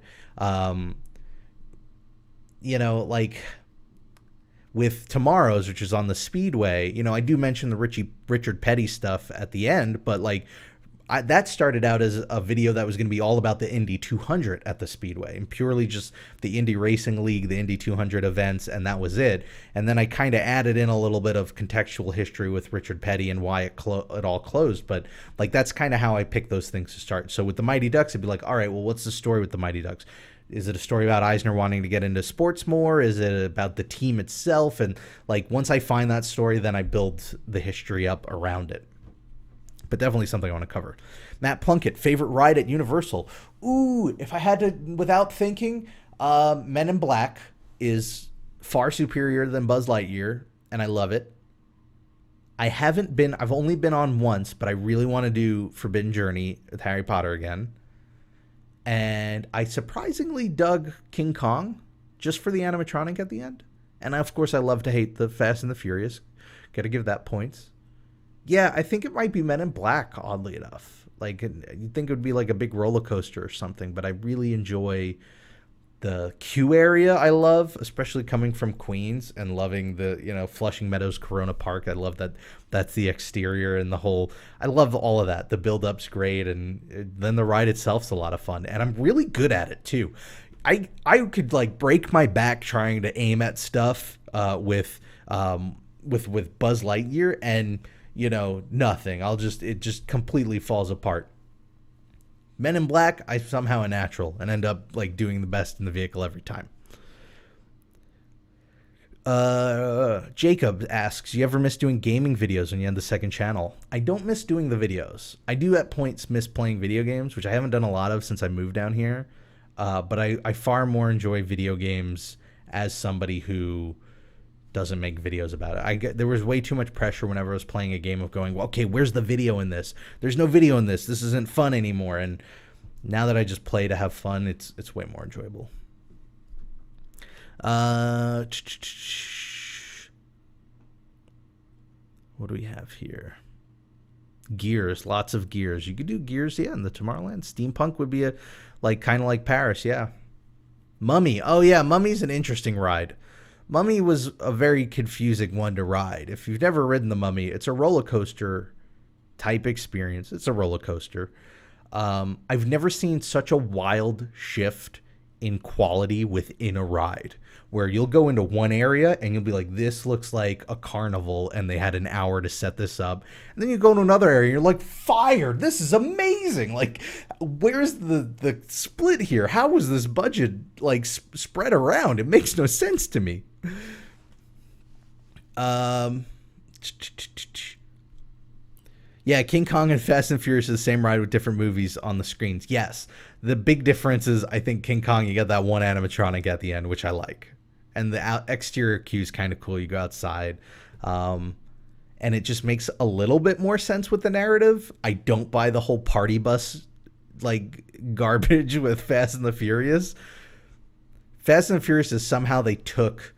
like with Tomorrow's, which is on the Speedway, I do mention the Richard Petty stuff at the end, but like that started out as a video that was going to be all about the Indy 200 at the Speedway and purely just the Indy Racing League, the Indy 200 events, and that was it. And then I kind of added in a little bit of contextual history with Richard Petty and why it all closed. But like that's kind of how I picked those things to start. So with the Mighty Ducks, it'd be like, all right, well, what's the story with the Mighty Ducks? Is it a story about Eisner wanting to get into sports more? Is it about the team itself? And like once I find that story, then I build the history up around it. But definitely something I want to cover. Matt Plunkett, favorite ride at Universal? Ooh, if I had to, without thinking, Men in Black is far superior than Buzz Lightyear, and I love it. I've only been on once, but I really want to do Forbidden Journey with Harry Potter again. And I surprisingly dug King Kong just for the animatronic at the end. And of course, I love to hate the Fast and the Furious. Got to give that points. Yeah, I think it might be Men in Black, oddly enough. Like, you'd think it would be like a big roller coaster or something, but I really enjoy the queue area. I love, especially coming from Queens and loving the, Flushing Meadows Corona Park. I love that that's the exterior and the whole, I love all of that. The build-up's great, and then the ride itself's a lot of fun, and I'm really good at it, too. I could, like, break my back trying to aim at stuff with Buzz Lightyear, and nothing. It just completely falls apart. Men in Black, I'm somehow a natural and end up like doing the best in the vehicle every time. Jacob asks, you ever miss doing gaming videos when you had the second channel? I don't miss doing the videos. I do at points miss playing video games, which I haven't done a lot of since I moved down here. But I far more enjoy video games as somebody who doesn't make videos about it. There was way too much pressure whenever I was playing a game of going, well, okay, where's the video in this? There's no video in this. This isn't fun anymore. And now that I just play to have fun, it's way more enjoyable. What do we have here? Gears, lots of Gears. You could do Gears, yeah, in the Tomorrowland. Steampunk would be kind of like Paris, yeah. Mummy, oh yeah, Mummy's an interesting ride. Mummy was a very confusing one to ride. If you've never ridden the Mummy, it's a roller coaster type experience. It's a roller coaster. I've never seen such a wild shift in quality within a ride, where you'll go into one area and you'll be like, this looks like a carnival and they had an hour to set this up. And then you go to another area and you're like, fire, this is amazing. Like, where's the split here? How was this budget like spread around? It makes no sense to me. Yeah, King Kong and Fast and Furious is the same ride with different movies on the screens. Yes. The big difference is, I think King Kong, you get that one animatronic at the end, which I like. And the exterior queue is kind of cool. You go outside. And it just makes a little bit more sense with the narrative. I don't buy the whole party bus, like, garbage with Fast and the Furious. Fast and the Furious is somehow they took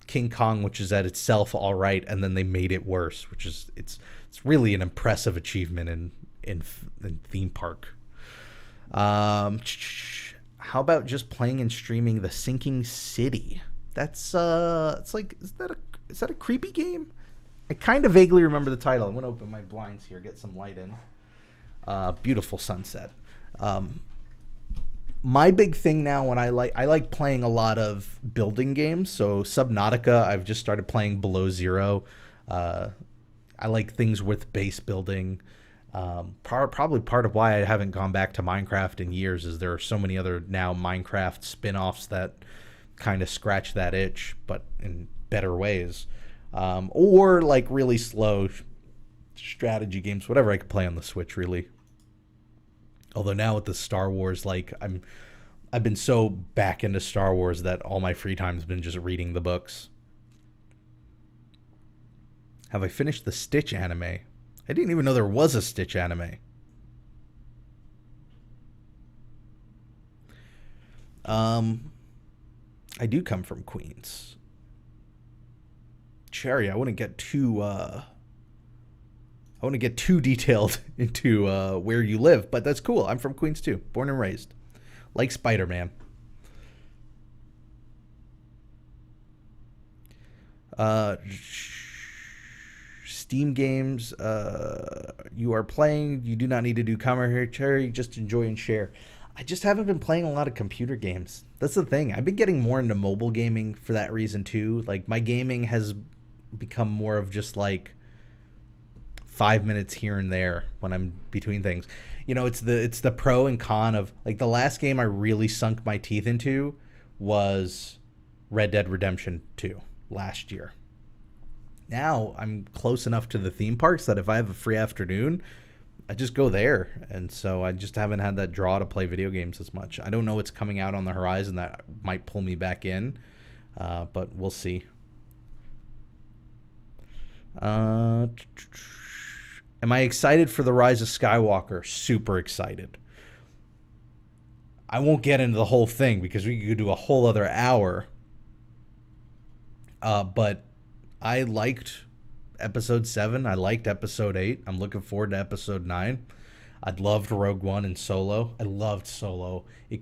King Kong, which is at itself all right, and then they made it worse, which is, it's really an impressive achievement in theme park. How about just playing and streaming The Sinking City? That's it's like, is that a creepy game? I kind of vaguely remember the title. I'm gonna open my blinds here, get some light in. Beautiful sunset. My big thing now, when I like playing a lot of building games. So Subnautica, I've just started playing Below Zero. I like things with base building. Probably part of why I haven't gone back to Minecraft in years is there are so many other now Minecraft spin-offs that kind of scratch that itch, but in better ways. Or like really slow strategy games, whatever I could play on the Switch, really. Although now with the Star Wars, like I've been so back into Star Wars that all my free time has been just reading the books. Have I finished the Stitch anime? I didn't even know there was a Stitch anime. I do come from Queens. Cherry, I wouldn't get too detailed into where you live, but that's cool. I'm from Queens too, born and raised. Like Spider-Man. Uh, Steam games you are playing. You do not need to do commentary. Just enjoy and share. I just haven't been playing a lot of computer games. That's the thing. I've been getting more into mobile gaming for that reason too. Like my gaming has become more of just like 5 minutes here and there when I'm between things. You know, it's the pro and con of like the last game I really sunk my teeth into was Red Dead Redemption 2 last year. Now I'm close enough to the theme parks that if I have a free afternoon, I just go there. And so I just haven't had that draw to play video games as much. I don't know what's coming out on the horizon that might pull me back in, but we'll see. Am I excited for The Rise of Skywalker? Super excited. I won't get into the whole thing because we could do a whole other hour. But I liked episode 7. I liked episode 8. I'm looking forward to episode 9. I loved Rogue One and Solo. I loved Solo. It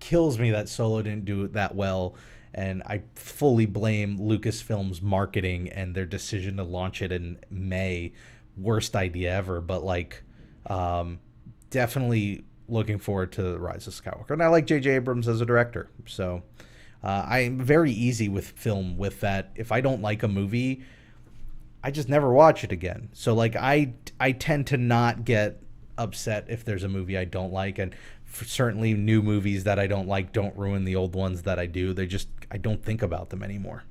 kills me that Solo didn't do it that well. And I fully blame Lucasfilm's marketing and their decision to launch it in May. Worst idea ever. But like, definitely looking forward to The Rise of Skywalker. And I like J.J. Abrams as a director. So I'm very easy with film with that. If I don't like a movie, I just never watch it again. So like I tend to not get upset if there's a movie I don't like, and certainly new movies that I don't like don't ruin the old ones that I do. I don't think about them anymore.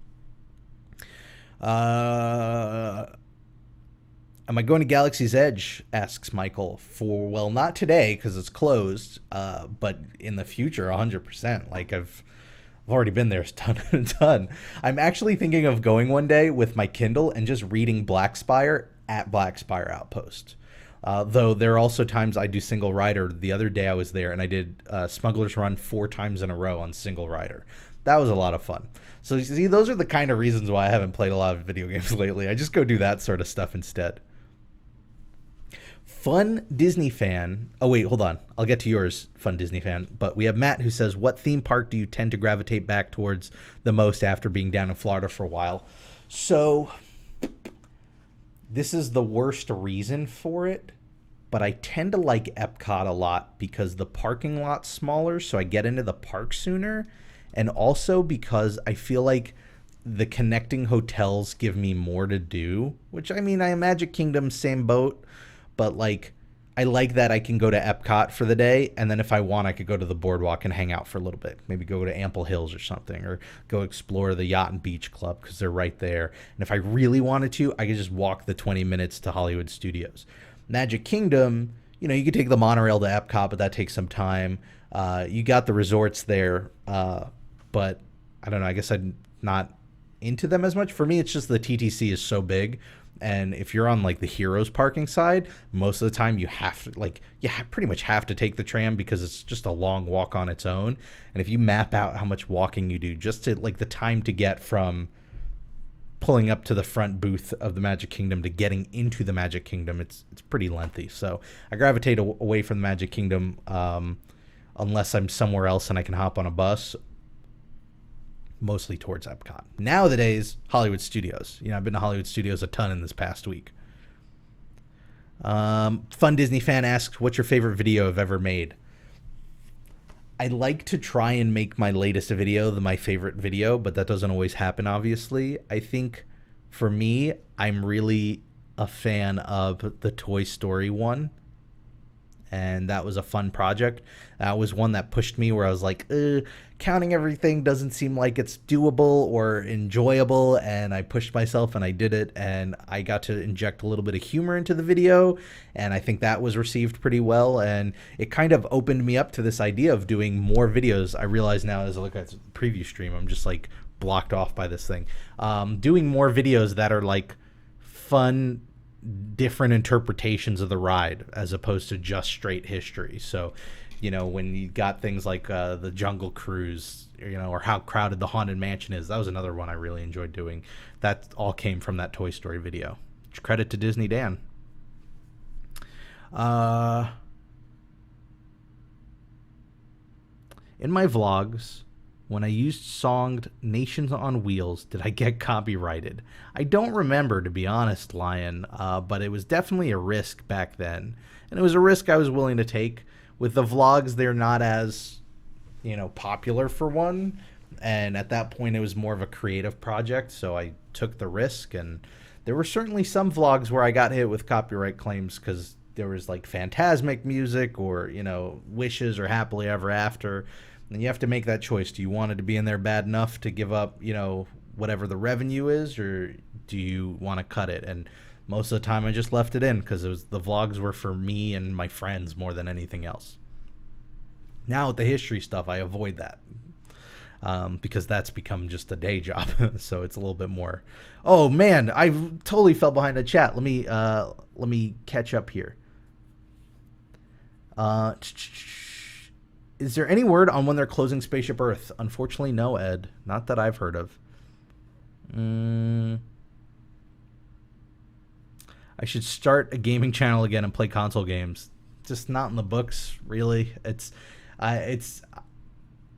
Am I going to Galaxy's Edge? Asks Michael. Well, not today because it's closed, but in the future, 100%. Like I've already been there a ton. I'm actually thinking of going one day with my Kindle and just reading Black Spire at Black Spire Outpost. Though there are also times I do single rider. The other day I was there and I did Smuggler's Run 4 times in a row on single rider. That was a lot of fun. So you see, those are the kind of reasons why I haven't played a lot of video games lately. I just go do that sort of stuff instead. Fun Disney fan. Oh, wait, hold on. I'll get to yours, Fun Disney fan. But we have Matt who says, what theme park do you tend to gravitate back towards the most after being down in Florida for a while? So this is the worst reason for it, but I tend to like Epcot a lot because the parking lot's smaller, so I get into the park sooner. And also because I feel like the connecting hotels give me more to do, which I mean, I am Magic Kingdom, same boat. But like, I like that I can go to Epcot for the day, and then if I want, I could go to the boardwalk and hang out for a little bit. Maybe go to Ample Hills or something, or go explore the Yacht and Beach Club because they're right there. And if I really wanted to, I could just walk the 20 minutes to Hollywood Studios. Magic Kingdom, you know, you could take the monorail to Epcot, but that takes some time. You got the resorts there, but I don't know. I guess I'm not into them as much. For me, it's just the TTC is so big. And if you're on like the Heroes parking side, most of the time you have to pretty much have to take the tram because it's just a long walk on its own. And if you map out how much walking you do just to like the time to get from pulling up to the front booth of the Magic Kingdom to getting into the Magic Kingdom, it's pretty lengthy. So I gravitate away from the Magic Kingdom unless I'm somewhere else and I can hop on a bus. Mostly towards Epcot. Nowadays, Hollywood Studios. You know, I've been to Hollywood Studios a ton in this past week. Fun Disney fan asks, what's your favorite video I've ever made? I like to try and make my latest video my favorite video, but that doesn't always happen, obviously. I think, for me, I'm really a fan of the Toy Story one. And that was a fun project. That was one that pushed me where I was like, counting everything doesn't seem like it's doable or enjoyable. And I pushed myself and I did it. And I got to inject a little bit of humor into the video. And I think that was received pretty well. And it kind of opened me up to this idea of doing more videos. I realize now as I look at the preview stream, I'm just like blocked off by this thing. Doing more videos that are like fun, different interpretations of the ride as opposed to just straight history. So, you know, when you got things like the Jungle Cruise, you know, or how crowded the Haunted Mansion is, that was another one I really enjoyed doing. That all came from that Toy Story video. Credit to Disney Dan. In my vlogs, when I used songed Nations on Wheels, did I get copyrighted? I don't remember, to be honest, Lion, but it was definitely a risk back then. And it was a risk I was willing to take. With the vlogs, they're not as, popular for one. And at that point, it was more of a creative project, so I took the risk. And there were certainly some vlogs where I got hit with copyright claims because there was like Phantasmic music or, Wishes or Happily Ever After. And you have to make that choice. Do you want it to be in there bad enough to give up, whatever the revenue is, or do you want to cut it? And most of the time I just left it in because the vlogs were for me and my friends more than anything else. Now with the history stuff, I avoid that. Because that's become just a day job. So it's a little bit more. Oh man, I totally fell behind the chat. Let me catch up here. Is there any word on when they're closing Spaceship Earth? Unfortunately, no, Ed. Not that I've heard of. I should start a gaming channel again and play console games. Just not in the books, really.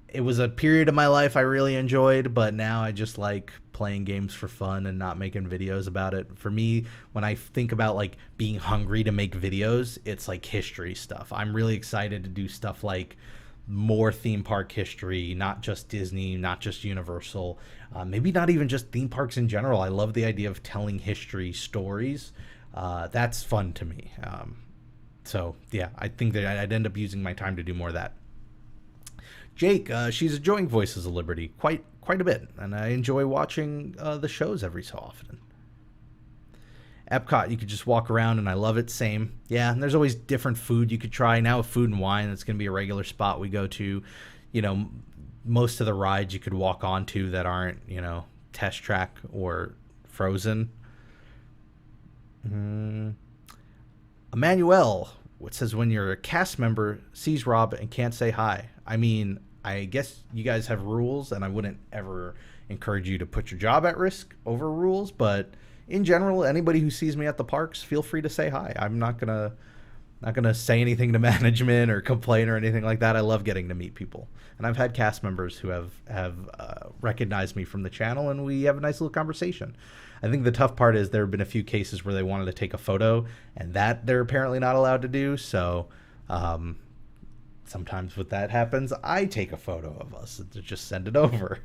It was a period of my life I really enjoyed, but now I just like playing games for fun and not making videos about it. For me, when I think about like being hungry to make videos, it's like history stuff. I'm really excited to do stuff like more theme park history, not just Disney, not just Universal, maybe not even just theme parks in general. I love the idea of telling history stories. That's fun to me. So yeah, I think that I'd end up using my time to do more of that. Jake, she's enjoying Voices of Liberty quite a bit, and I enjoy watching the shows every so often. Epcot, you could just walk around, and I love it. Same. Yeah, and there's always different food you could try. Now with Food and Wine, that's going to be a regular spot we go to. Most of the rides you could walk onto that aren't, Test Track or Frozen. Emmanuel, what says when you're a cast member sees Rob and can't say hi? I mean, I guess you guys have rules, and I wouldn't ever encourage you to put your job at risk over rules, but in general, anybody who sees me at the parks, feel free to say hi. I'm not gonna say anything to management or complain or anything like that. I love getting to meet people, and I've had cast members who have recognized me from the channel, and we have a nice little conversation. I think the tough part is there have been a few cases where they wanted to take a photo, and that they're apparently not allowed to do. So sometimes when that happens, I take a photo of us and just send it over.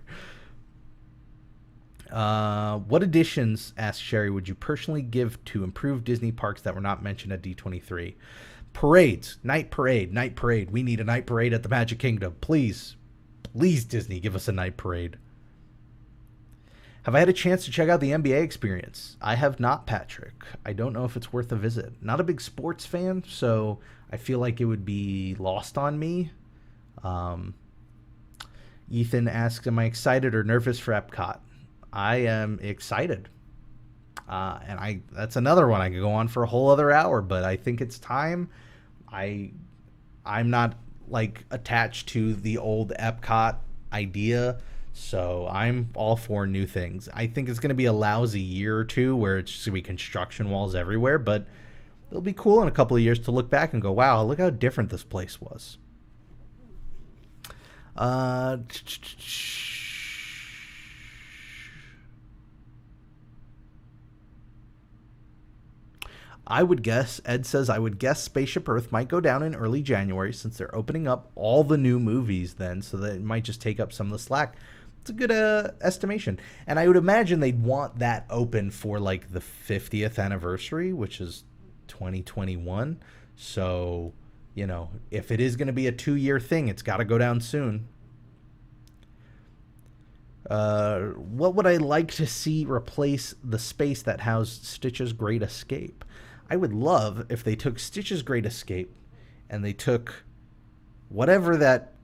What additions, asked Sherry, would you personally give to improve Disney parks that were not mentioned at D23? Parades, night parade. We need a night parade at the Magic Kingdom. Please, Disney, give us a night parade. Have I had a chance to check out the NBA experience? I have not, Patrick. I don't know if it's worth a visit. Not a big sports fan, so I feel like it would be lost on me. Ethan asks, am I excited or nervous for Epcot? I am excited. And that's another one I could go on for a whole other hour, but I think it's time. I'm not like attached to the old Epcot idea, so I'm all for new things. I think it's going to be a lousy year or two where it's just going to be construction walls everywhere, but it'll be cool in a couple of years to look back and go, wow, look how different this place was. I would guess, Ed says, I would guess Spaceship Earth might go down in early January since they're opening up all the new movies then, so that it might just take up some of the slack. It's a good estimation. And I would imagine they'd want that open for like the 50th anniversary, which is 2021. So, if it is going to be a 2-year thing, it's got to go down soon. What would I like to see replace the space that housed Stitch's Great Escape? I would love if they took Stitch's Great Escape and they took whatever that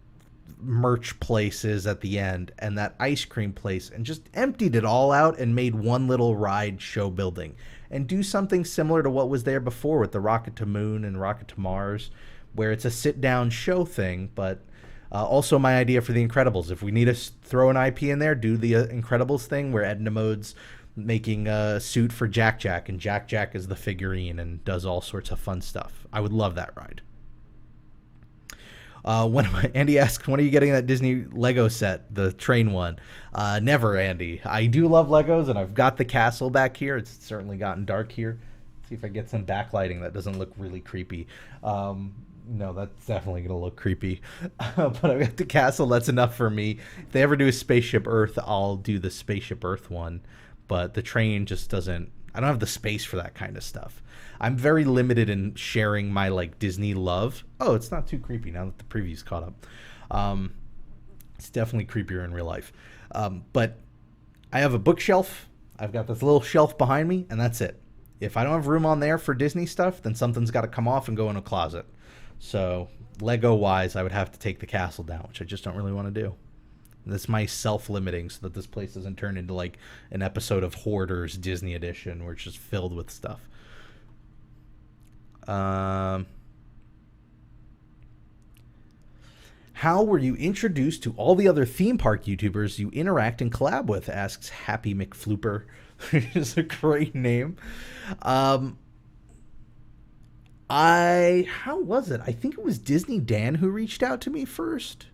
merch place is at the end and that ice cream place and just emptied it all out and made one little ride show building, and do something similar to what was there before with the Rocket to Moon and Rocket to Mars, where it's a sit-down show thing. But also my idea for The Incredibles, if we need to throw an IP in there, do the Incredibles thing where Edna Mode's making a suit for Jack Jack, and Jack Jack is the figurine and does all sorts of fun stuff. I would love that ride. Andy asks, when are you getting that Disney Lego set, the train one? Never, Andy. I do love Legos, and I've got the castle back here. It's certainly gotten dark here. See if I get some backlighting that doesn't look really creepy. No, that's definitely going to look creepy. But I've got the castle. That's enough for me. If they ever do a Spaceship Earth, I'll do the Spaceship Earth one. But the train just doesn't... I don't have the space for that kind of stuff. I'm very limited in sharing my like Disney love. Oh, it's not too creepy now that the preview's caught up. It's definitely creepier in real life. But I have a bookshelf. I've got this little shelf behind me, and that's it. If I don't have room on there for Disney stuff, then something's got to come off and go in a closet. So Lego-wise, I would have to take the castle down, which I just don't really want to do. That's my self-limiting so that this place doesn't turn into like an episode of Hoarders Disney Edition where it's just filled with stuff. How were you introduced to all the other theme park YouTubers you interact and collab with? Asks Happy McFlooper. Which is a great name. How was it? I think it was Disney Dan who reached out to me first.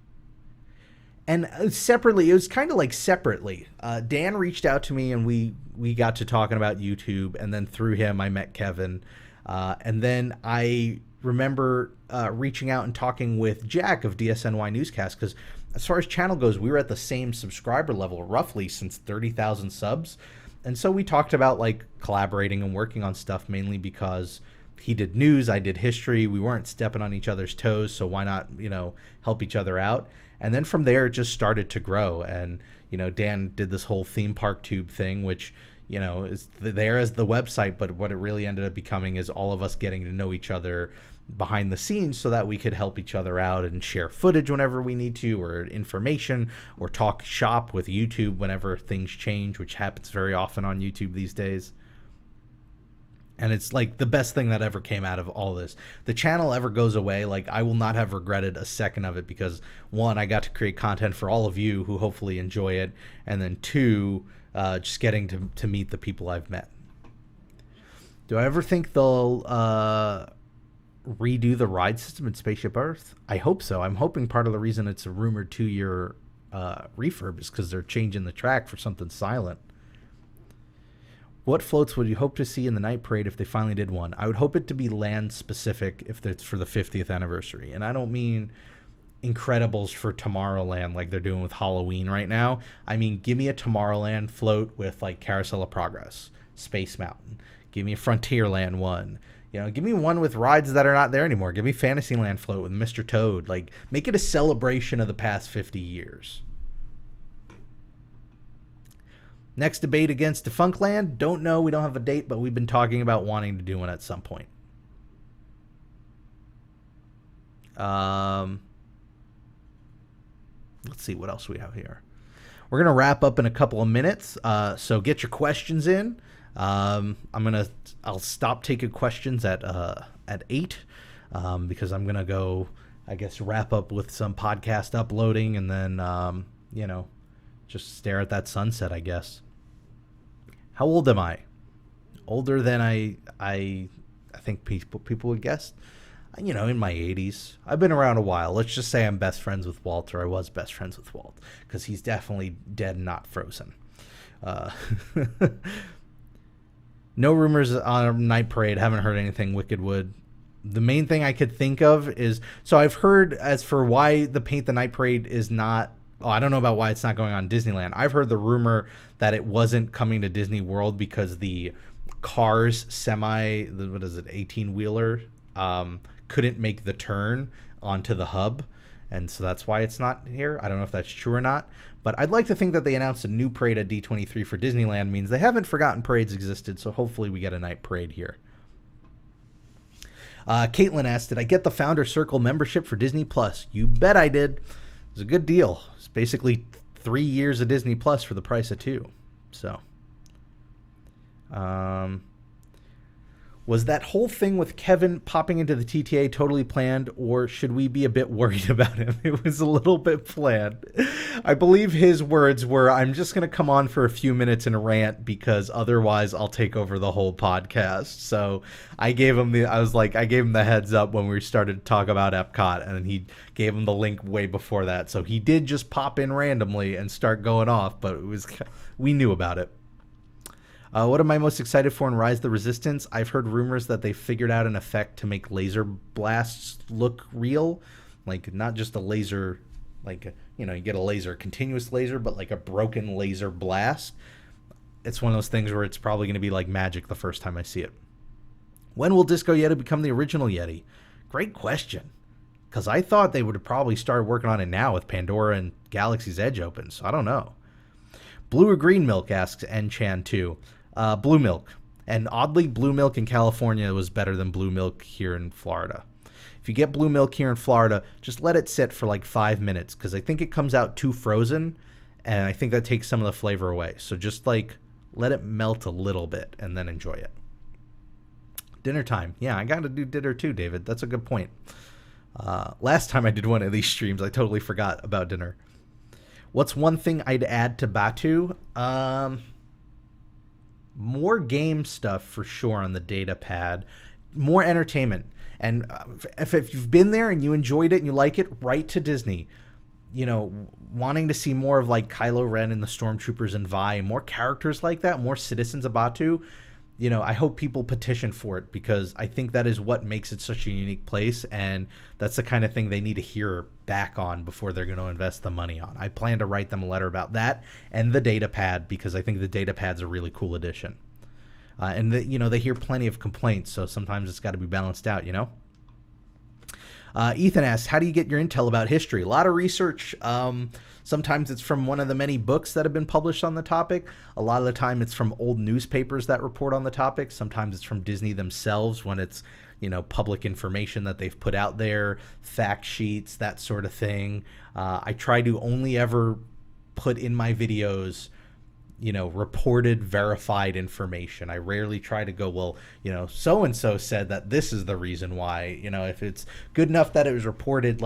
And separately, it was kind of like separately. Dan reached out to me and we got to talking about YouTube. And then through him, I met Kevin. And then I remember reaching out and talking with Jack of DSNY Newscast. Because as far as channel goes, we were at the same subscriber level roughly since 30,000 subs. And so we talked about like collaborating and working on stuff mainly because he did news, I did history. We weren't stepping on each other's toes. So why not, help each other out? And then from there, it just started to grow. And, Dan did this whole theme park tube thing, which, is there as the website. But what it really ended up becoming is all of us getting to know each other behind the scenes so that we could help each other out and share footage whenever we need to, or information, or talk shop with YouTube whenever things change, which happens very often on YouTube these days. And it's like the best thing that ever came out of all this. The channel ever goes away, like I will not have regretted a second of it because one, I got to create content for all of you who hopefully enjoy it. And then two, just getting to meet the people I've met. Do I ever think they'll redo the ride system in Spaceship Earth? I hope so. I'm hoping part of the reason it's a rumored 2-year refurb is because they're changing the track for something silent. What floats would you hope to see in the night parade if they finally did one? I would hope it to be land specific if it's for the 50th anniversary. And I don't mean Incredibles for Tomorrowland like they're doing with Halloween right now. I mean, give me a Tomorrowland float with like Carousel of Progress, Space Mountain. Give me a Frontierland one. Give me one with rides that are not there anymore. Give me Fantasyland float with Mr. Toad. Like, make it a celebration of the past 50 years. Next debate against Defunctland. Don't know. We don't have a date, but we've been talking about wanting to do one at some point. Let's see what else we have here. We're going to wrap up in a couple of minutes. So get your questions in. I'll stop taking questions at 8 because I'm gonna go, I guess, wrap up with some podcast uploading and then just stare at that sunset, I guess. How old am I? Older than I think people would guess. In my 80s. I've been around a while. Let's just say I'm best friends with Walt, or I was best friends with Walt, because he's definitely dead and not frozen. No rumors on Night Parade. Haven't heard anything Wickedwood. The main thing I could think of is, so I've heard as for why the Paint the Night Parade is not, I don't know about why it's not going on Disneyland. I've heard the rumor that it wasn't coming to Disney World because the Cars semi, what is it, 18-wheeler, couldn't make the turn onto the hub. And so that's why it's not here. I don't know if that's true or not. But I'd like to think that they announced a new parade at D23 for Disneyland means they haven't forgotten parades existed, so hopefully we get a night parade here. Caitlin asked, did I get the Founder Circle membership for Disney Plus? You bet I did. It was a good deal. It's basically 3 years of Disney Plus for the price of 2. So, Was that whole thing with Kevin popping into the TTA totally planned, or should we be a bit worried about him? It was a little bit planned. I believe his words were, I'm just going to come on for a few minutes and rant because otherwise I'll take over the whole podcast. So I gave him the heads up when we started to talk about Epcot, and he gave him the link way before that. So he did just pop in randomly and start going off, but we knew about it. What am I most excited for in Rise of the Resistance? I've heard rumors that they figured out an effect to make laser blasts look real. Like, not just a laser, you get a laser, continuous laser, but like a broken laser blast. It's one of those things where it's probably going to be like magic the first time I see it. When will Disco Yeti become the original Yeti? Great question. Because I thought they would have probably started working on it now with Pandora and Galaxy's Edge open, so I don't know. Blue or green milk, asks N-Chan 2. Blue milk. And oddly, blue milk in California was better than blue milk here in Florida. If you get blue milk here in Florida, just let it sit for like 5 minutes, because I think it comes out too frozen, and I think that takes some of the flavor away. So just let it melt a little bit and then enjoy it. Dinner time. Yeah, I got to do dinner too, David. That's a good point. Last time I did one of these streams, I totally forgot about dinner. What's one thing I'd add to Batu? More game stuff for sure on the data pad. More entertainment. And if you've been there and you enjoyed it and you like it, write to Disney. Wanting to see more of like Kylo Ren and the Stormtroopers and Vi, more characters like that, more citizens of Batu. I hope people petition for it, because I think that is what makes it such a unique place, and that's the kind of thing they need to hear back on before they're going to invest the money on. I plan to write them a letter about that and the data pad, because I think the data pad's a really cool addition. And they hear plenty of complaints, so sometimes it's got to be balanced out, Ethan asks, how do you get your intel about history? A lot of research. Sometimes it's from one of the many books that have been published on the topic. A lot of the time it's from old newspapers that report on the topic. Sometimes it's from Disney themselves when it's, public information that they've put out there, fact sheets, that sort of thing. I try to only ever put in my videos reported, verified information. I rarely try to go, well, so-and-so said that this is the reason why. If it's good enough that it was reported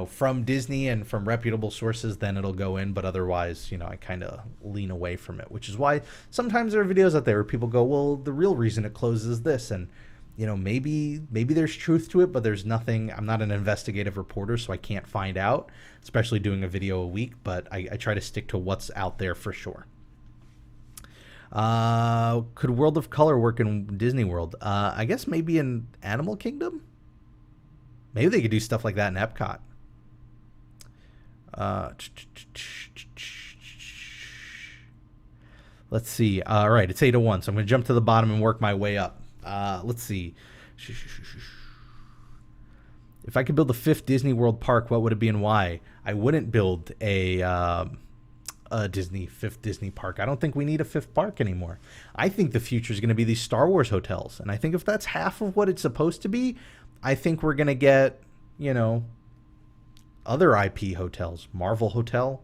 from Disney and from reputable sources, then it'll go in. But otherwise, I kind of lean away from it, which is why sometimes there are videos out there where people go, well, the real reason it closes is this. And, maybe there's truth to it, but there's nothing. I'm not an investigative reporter, so I can't find out, especially doing a video a week. But I try to stick to what's out there for sure. Could World of Color work in Disney World? I guess maybe in Animal Kingdom. Maybe they could do stuff like that in Epcot. Let's see. All right, it's 8:01, so I'm going to jump to the bottom and work my way up. Let's see. If I could build the 5th Disney World park, what would it be and why? I wouldn't build a 5th Disney park. I don't think we need a 5th park anymore. I think the future is going to be these Star Wars hotels. And I think if that's half of what it's supposed to be, I think we're going to get, other IP hotels. Marvel Hotel,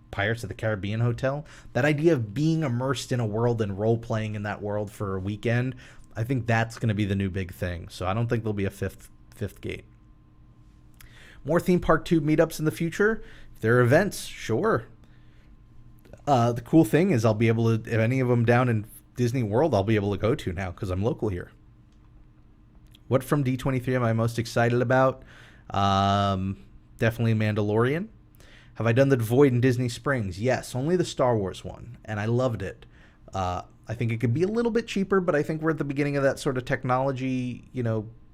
Pirates of the Caribbean Hotel. That idea of being immersed in a world and role-playing in that world for a weekend, I think that's going to be the new big thing. So I don't think there'll be a fifth gate. More theme park tube meetups in the future. If there are events, sure. The cool thing is I'll be able to, if any of them down in Disney World, I'll be able to go to now because I'm local here. What from D23 am I most excited about? Definitely Mandalorian. Have I done the Void in Disney Springs? Yes, only the Star Wars one, and I loved it. I think it could be a little bit cheaper, but I think we're at the beginning of that sort of technology,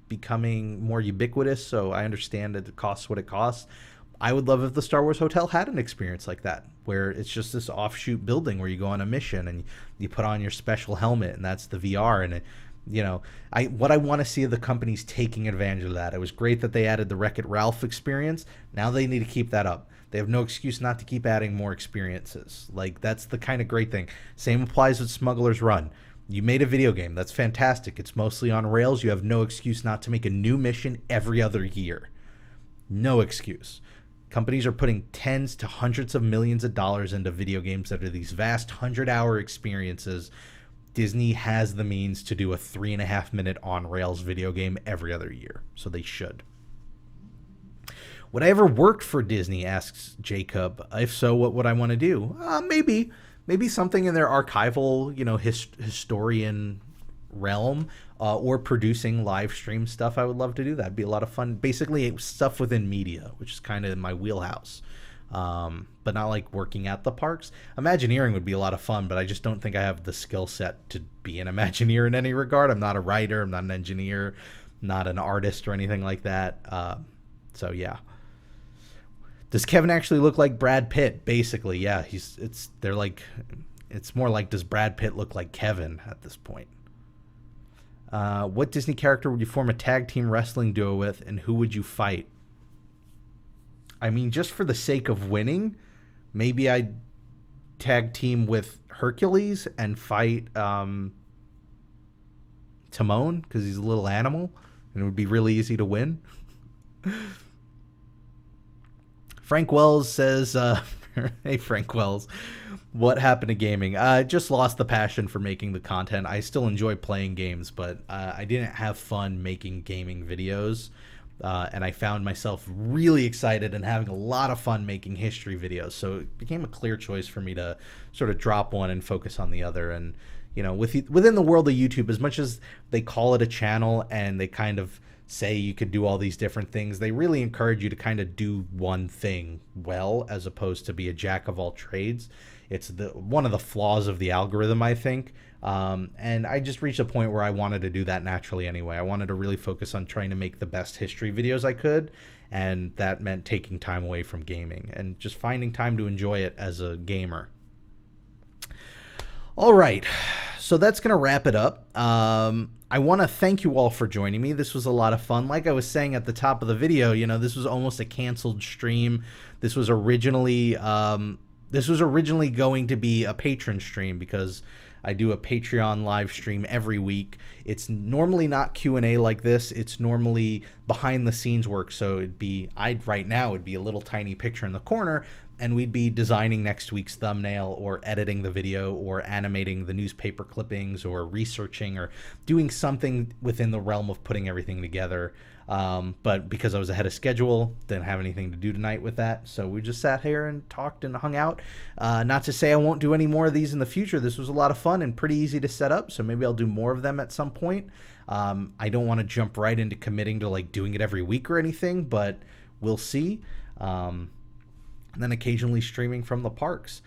becoming more ubiquitous, so I understand that it costs what it costs. I would love if the Star Wars Hotel had an experience like that, where it's just this offshoot building where you go on a mission and you put on your special helmet, and that's the VR. And what I want to see the companies taking advantage of that. It was great that they added the Wreck-It Ralph experience. Now they need to keep that up. They have no excuse not to keep adding more experiences. That's the kind of great thing. Same applies with Smuggler's Run. You made a video game. That's fantastic. It's mostly on rails. You have no excuse not to make a new mission every other year. No excuse. Companies are putting tens to hundreds of millions of dollars into video games that are these vast 100-hour experiences. Disney has the means to do a 3.5-minute on-rails video game every other year, so they should. Would I ever work for Disney, asks Jacob. If so, what would I want to do? Maybe something in their archival, historian realm, or producing live stream stuff. I would love to do that. It'd be a lot of fun. Basically, stuff within media, which is kind of in my wheelhouse. But not like working at the parks. Imagineering would be a lot of fun, but I just don't think I have the skill set to be an Imagineer in any regard. I'm not a writer. I'm not an engineer, not an artist or anything like that. So yeah. Does Kevin actually look like Brad Pitt? Basically, yeah. It's more like, does Brad Pitt look like Kevin at this point? What Disney character would you form a tag team wrestling duo with, and who would you fight? I mean, just for the sake of winning, maybe I'd tag team with Hercules and fight Timon, because he's a little animal, and it would be really easy to win. Frank Wells says, hey, Frank Wells, what happened to gaming? I just lost the passion for making the content. I still enjoy playing games, but I didn't have fun making gaming videos. And I found myself really excited and having a lot of fun making history videos. So it became a clear choice for me to sort of drop one and focus on the other. And, within the world of YouTube, as much as they call it a channel and they kind of say you could do all these different things, they really encourage you to kind of do one thing well, as opposed to be a jack of all trades. It's one of the flaws of the algorithm, I think. And I just reached a point where I wanted to do that naturally anyway. I wanted to really focus on trying to make the best history videos I could, and that meant taking time away from gaming and just finding time to enjoy it as a gamer. All right, so that's going to wrap it up. I want to thank you all for joining me. This was a lot of fun. Like I was saying at the top of the video, this was almost a canceled stream. This was originally going to be a patron stream, because I do a Patreon live stream every week. It's normally not Q&A like this. It's normally behind the scenes work. So right now it'd be a little tiny picture in the corner, and we'd be designing next week's thumbnail, or editing the video, or animating the newspaper clippings, or researching, or doing something within the realm of putting everything together. But because I was ahead of schedule, didn't have anything to do tonight with that. So we just sat here and talked and hung out. Not to say I won't do any more of these in the future. This was a lot of fun and pretty easy to set up. So maybe I'll do more of them at some point. I don't want to jump right into committing to like doing it every week or anything, but we'll see. And then occasionally streaming from the parks.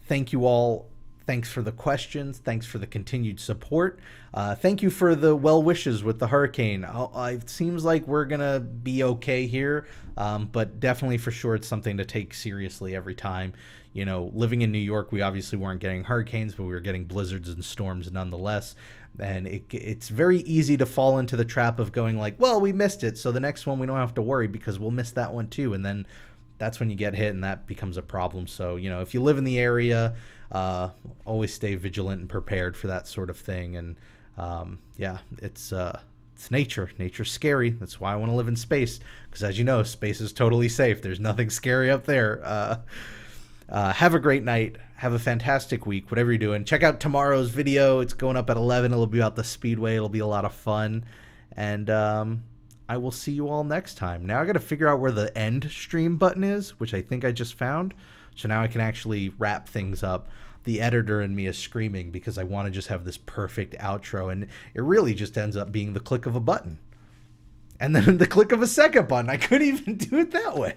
Thank you all. Thanks for the questions. Thanks for the continued support. Thank you for the well wishes with the hurricane. It seems like we're going to be okay here, but definitely for sure it's something to take seriously every time. Living in New York, we obviously weren't getting hurricanes, but we were getting blizzards and storms nonetheless. And it's very easy to fall into the trap of going like, well, we missed it, so the next one we don't have to worry because we'll miss that one too. And then that's when you get hit, and that becomes a problem. So, if you live in the area, always stay vigilant and prepared for that sort of thing. And it's nature. Nature's scary. That's why I want to live in space, because as you know, space is totally safe. There's nothing scary up there. Have a great night. Have a fantastic week, whatever you're doing. Check out tomorrow's video. It's going up at 11. It'll be about the Speedway. It'll be a lot of fun. And I will see you all next time. Now I got to figure out where the end stream button is, which I think I just found. So now I can actually wrap things up. The editor in me is screaming because I want to just have this perfect outro, and it really just ends up being the click of a button. And then the click of a second button. I couldn't even do it that way.